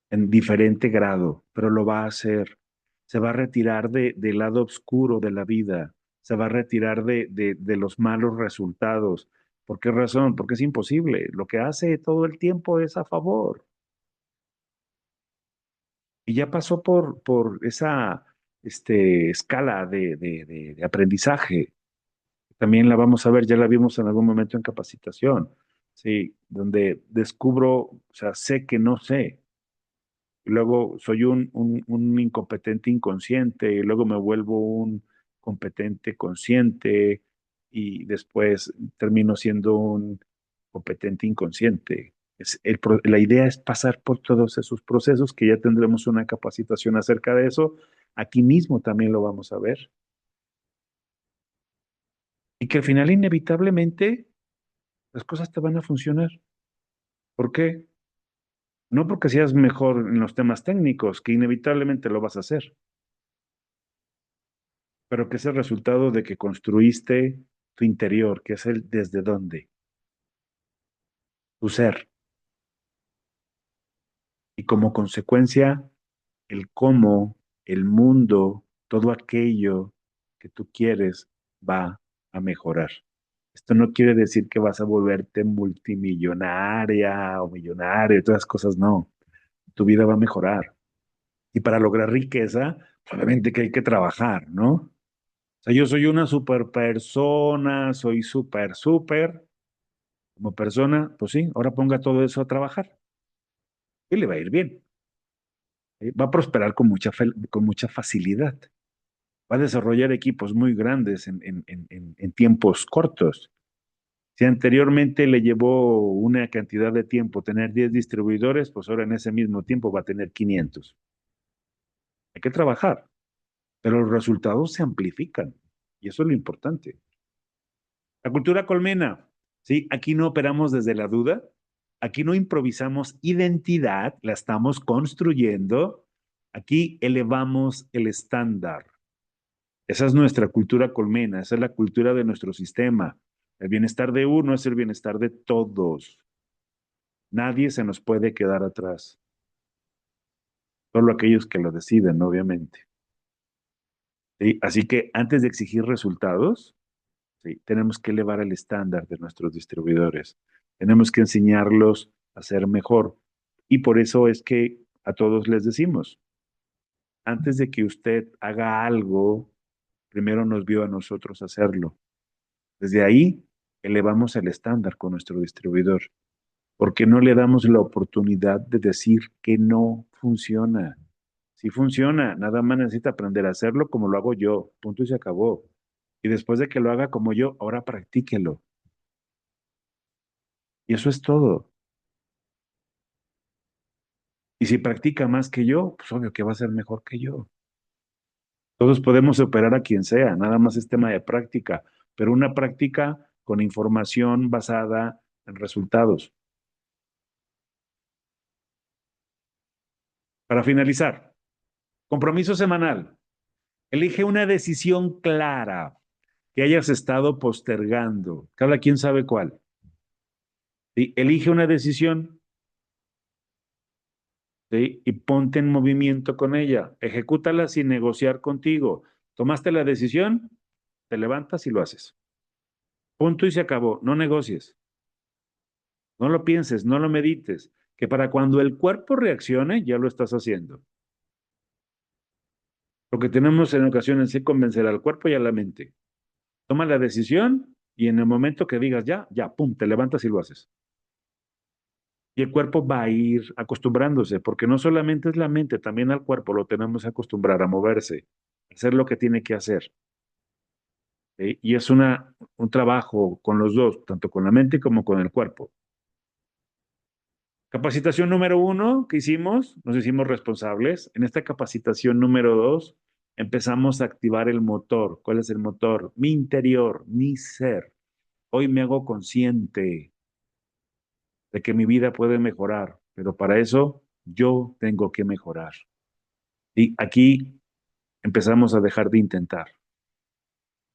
en diferente grado, pero lo va a hacer. Se va a retirar del lado oscuro de la vida, se va a retirar de los malos resultados. ¿Por qué razón? Porque es imposible. Lo que hace todo el tiempo es a favor. Y ya pasó por esa escala de aprendizaje. También la vamos a ver, ya la vimos en algún momento en capacitación, ¿sí? Donde descubro, o sea, sé que no sé. Y luego soy un incompetente inconsciente, y luego me vuelvo un competente consciente, y después termino siendo un competente inconsciente. La idea es pasar por todos esos procesos, que ya tendremos una capacitación acerca de eso. Aquí mismo también lo vamos a ver. Y que al final, inevitablemente, las cosas te van a funcionar. ¿Por qué? No porque seas mejor en los temas técnicos, que inevitablemente lo vas a hacer, pero que es el resultado de que construiste tu interior, que es el desde dónde, tu ser. Y como consecuencia, el cómo, el mundo, todo aquello que tú quieres va a mejorar. Esto no quiere decir que vas a volverte multimillonaria o millonario y todas esas cosas, no. Tu vida va a mejorar. Y para lograr riqueza, obviamente que hay que trabajar, ¿no? O sea, yo soy una super persona, soy súper, como persona, pues sí, ahora ponga todo eso a trabajar y le va a ir bien. Va a prosperar con mucha facilidad. Va a desarrollar equipos muy grandes en tiempos cortos. Si anteriormente le llevó una cantidad de tiempo tener 10 distribuidores, pues ahora en ese mismo tiempo va a tener 500. Hay que trabajar, pero los resultados se amplifican y eso es lo importante. La cultura colmena, ¿sí? Aquí no operamos desde la duda, aquí no improvisamos identidad, la estamos construyendo, aquí elevamos el estándar. Esa es nuestra cultura colmena, esa es la cultura de nuestro sistema. El bienestar de uno es el bienestar de todos. Nadie se nos puede quedar atrás, solo aquellos que lo deciden, obviamente. ¿Sí? Así que antes de exigir resultados, ¿sí? Tenemos que elevar el estándar de nuestros distribuidores. Tenemos que enseñarlos a ser mejor. Y por eso es que a todos les decimos, antes de que usted haga algo, primero nos vio a nosotros hacerlo. Desde ahí elevamos el estándar con nuestro distribuidor, porque no le damos la oportunidad de decir que no funciona. Si funciona, nada más necesita aprender a hacerlo como lo hago yo, punto y se acabó. Y después de que lo haga como yo, ahora practíquelo. Y eso es todo. Y si practica más que yo, pues obvio que va a ser mejor que yo. Todos podemos operar a quien sea, nada más es tema de práctica, pero una práctica con información basada en resultados. Para finalizar, compromiso semanal. Elige una decisión clara que hayas estado postergando. Cada quien sabe cuál. ¿Sí? Elige una decisión, ¿sí? Y ponte en movimiento con ella. Ejecútala sin negociar contigo. ¿Tomaste la decisión? Te levantas y lo haces. Punto y se acabó. No negocies. No lo pienses, no lo medites. Que para cuando el cuerpo reaccione, ya lo estás haciendo. Lo que tenemos en ocasiones es convencer al cuerpo y a la mente. Toma la decisión y en el momento que digas ya, ya, pum, te levantas y lo haces. Y el cuerpo va a ir acostumbrándose, porque no solamente es la mente, también al cuerpo lo tenemos que acostumbrar a moverse, a hacer lo que tiene que hacer. ¿Sí? Y es un trabajo con los dos, tanto con la mente como con el cuerpo. Capacitación número uno que hicimos, nos hicimos responsables. En esta capacitación número dos, empezamos a activar el motor. ¿Cuál es el motor? Mi interior, mi ser. Hoy me hago consciente de que mi vida puede mejorar, pero para eso yo tengo que mejorar. Y aquí empezamos a dejar de intentar.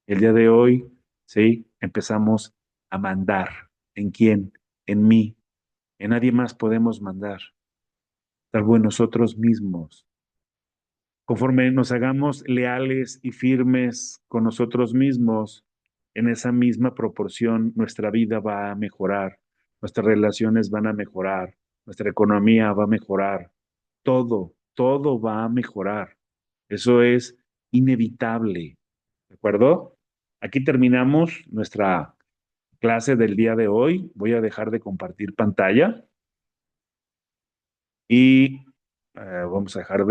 El día de hoy, sí, empezamos a mandar. ¿En quién? En mí. En nadie más podemos mandar. salvo en nosotros mismos. Conforme nos hagamos leales y firmes con nosotros mismos, en esa misma proporción nuestra vida va a mejorar, nuestras relaciones van a mejorar, nuestra economía va a mejorar, todo va a mejorar. Eso es inevitable, ¿de acuerdo? Aquí terminamos nuestra clase del día de hoy. Voy a dejar de compartir pantalla y vamos a dejar de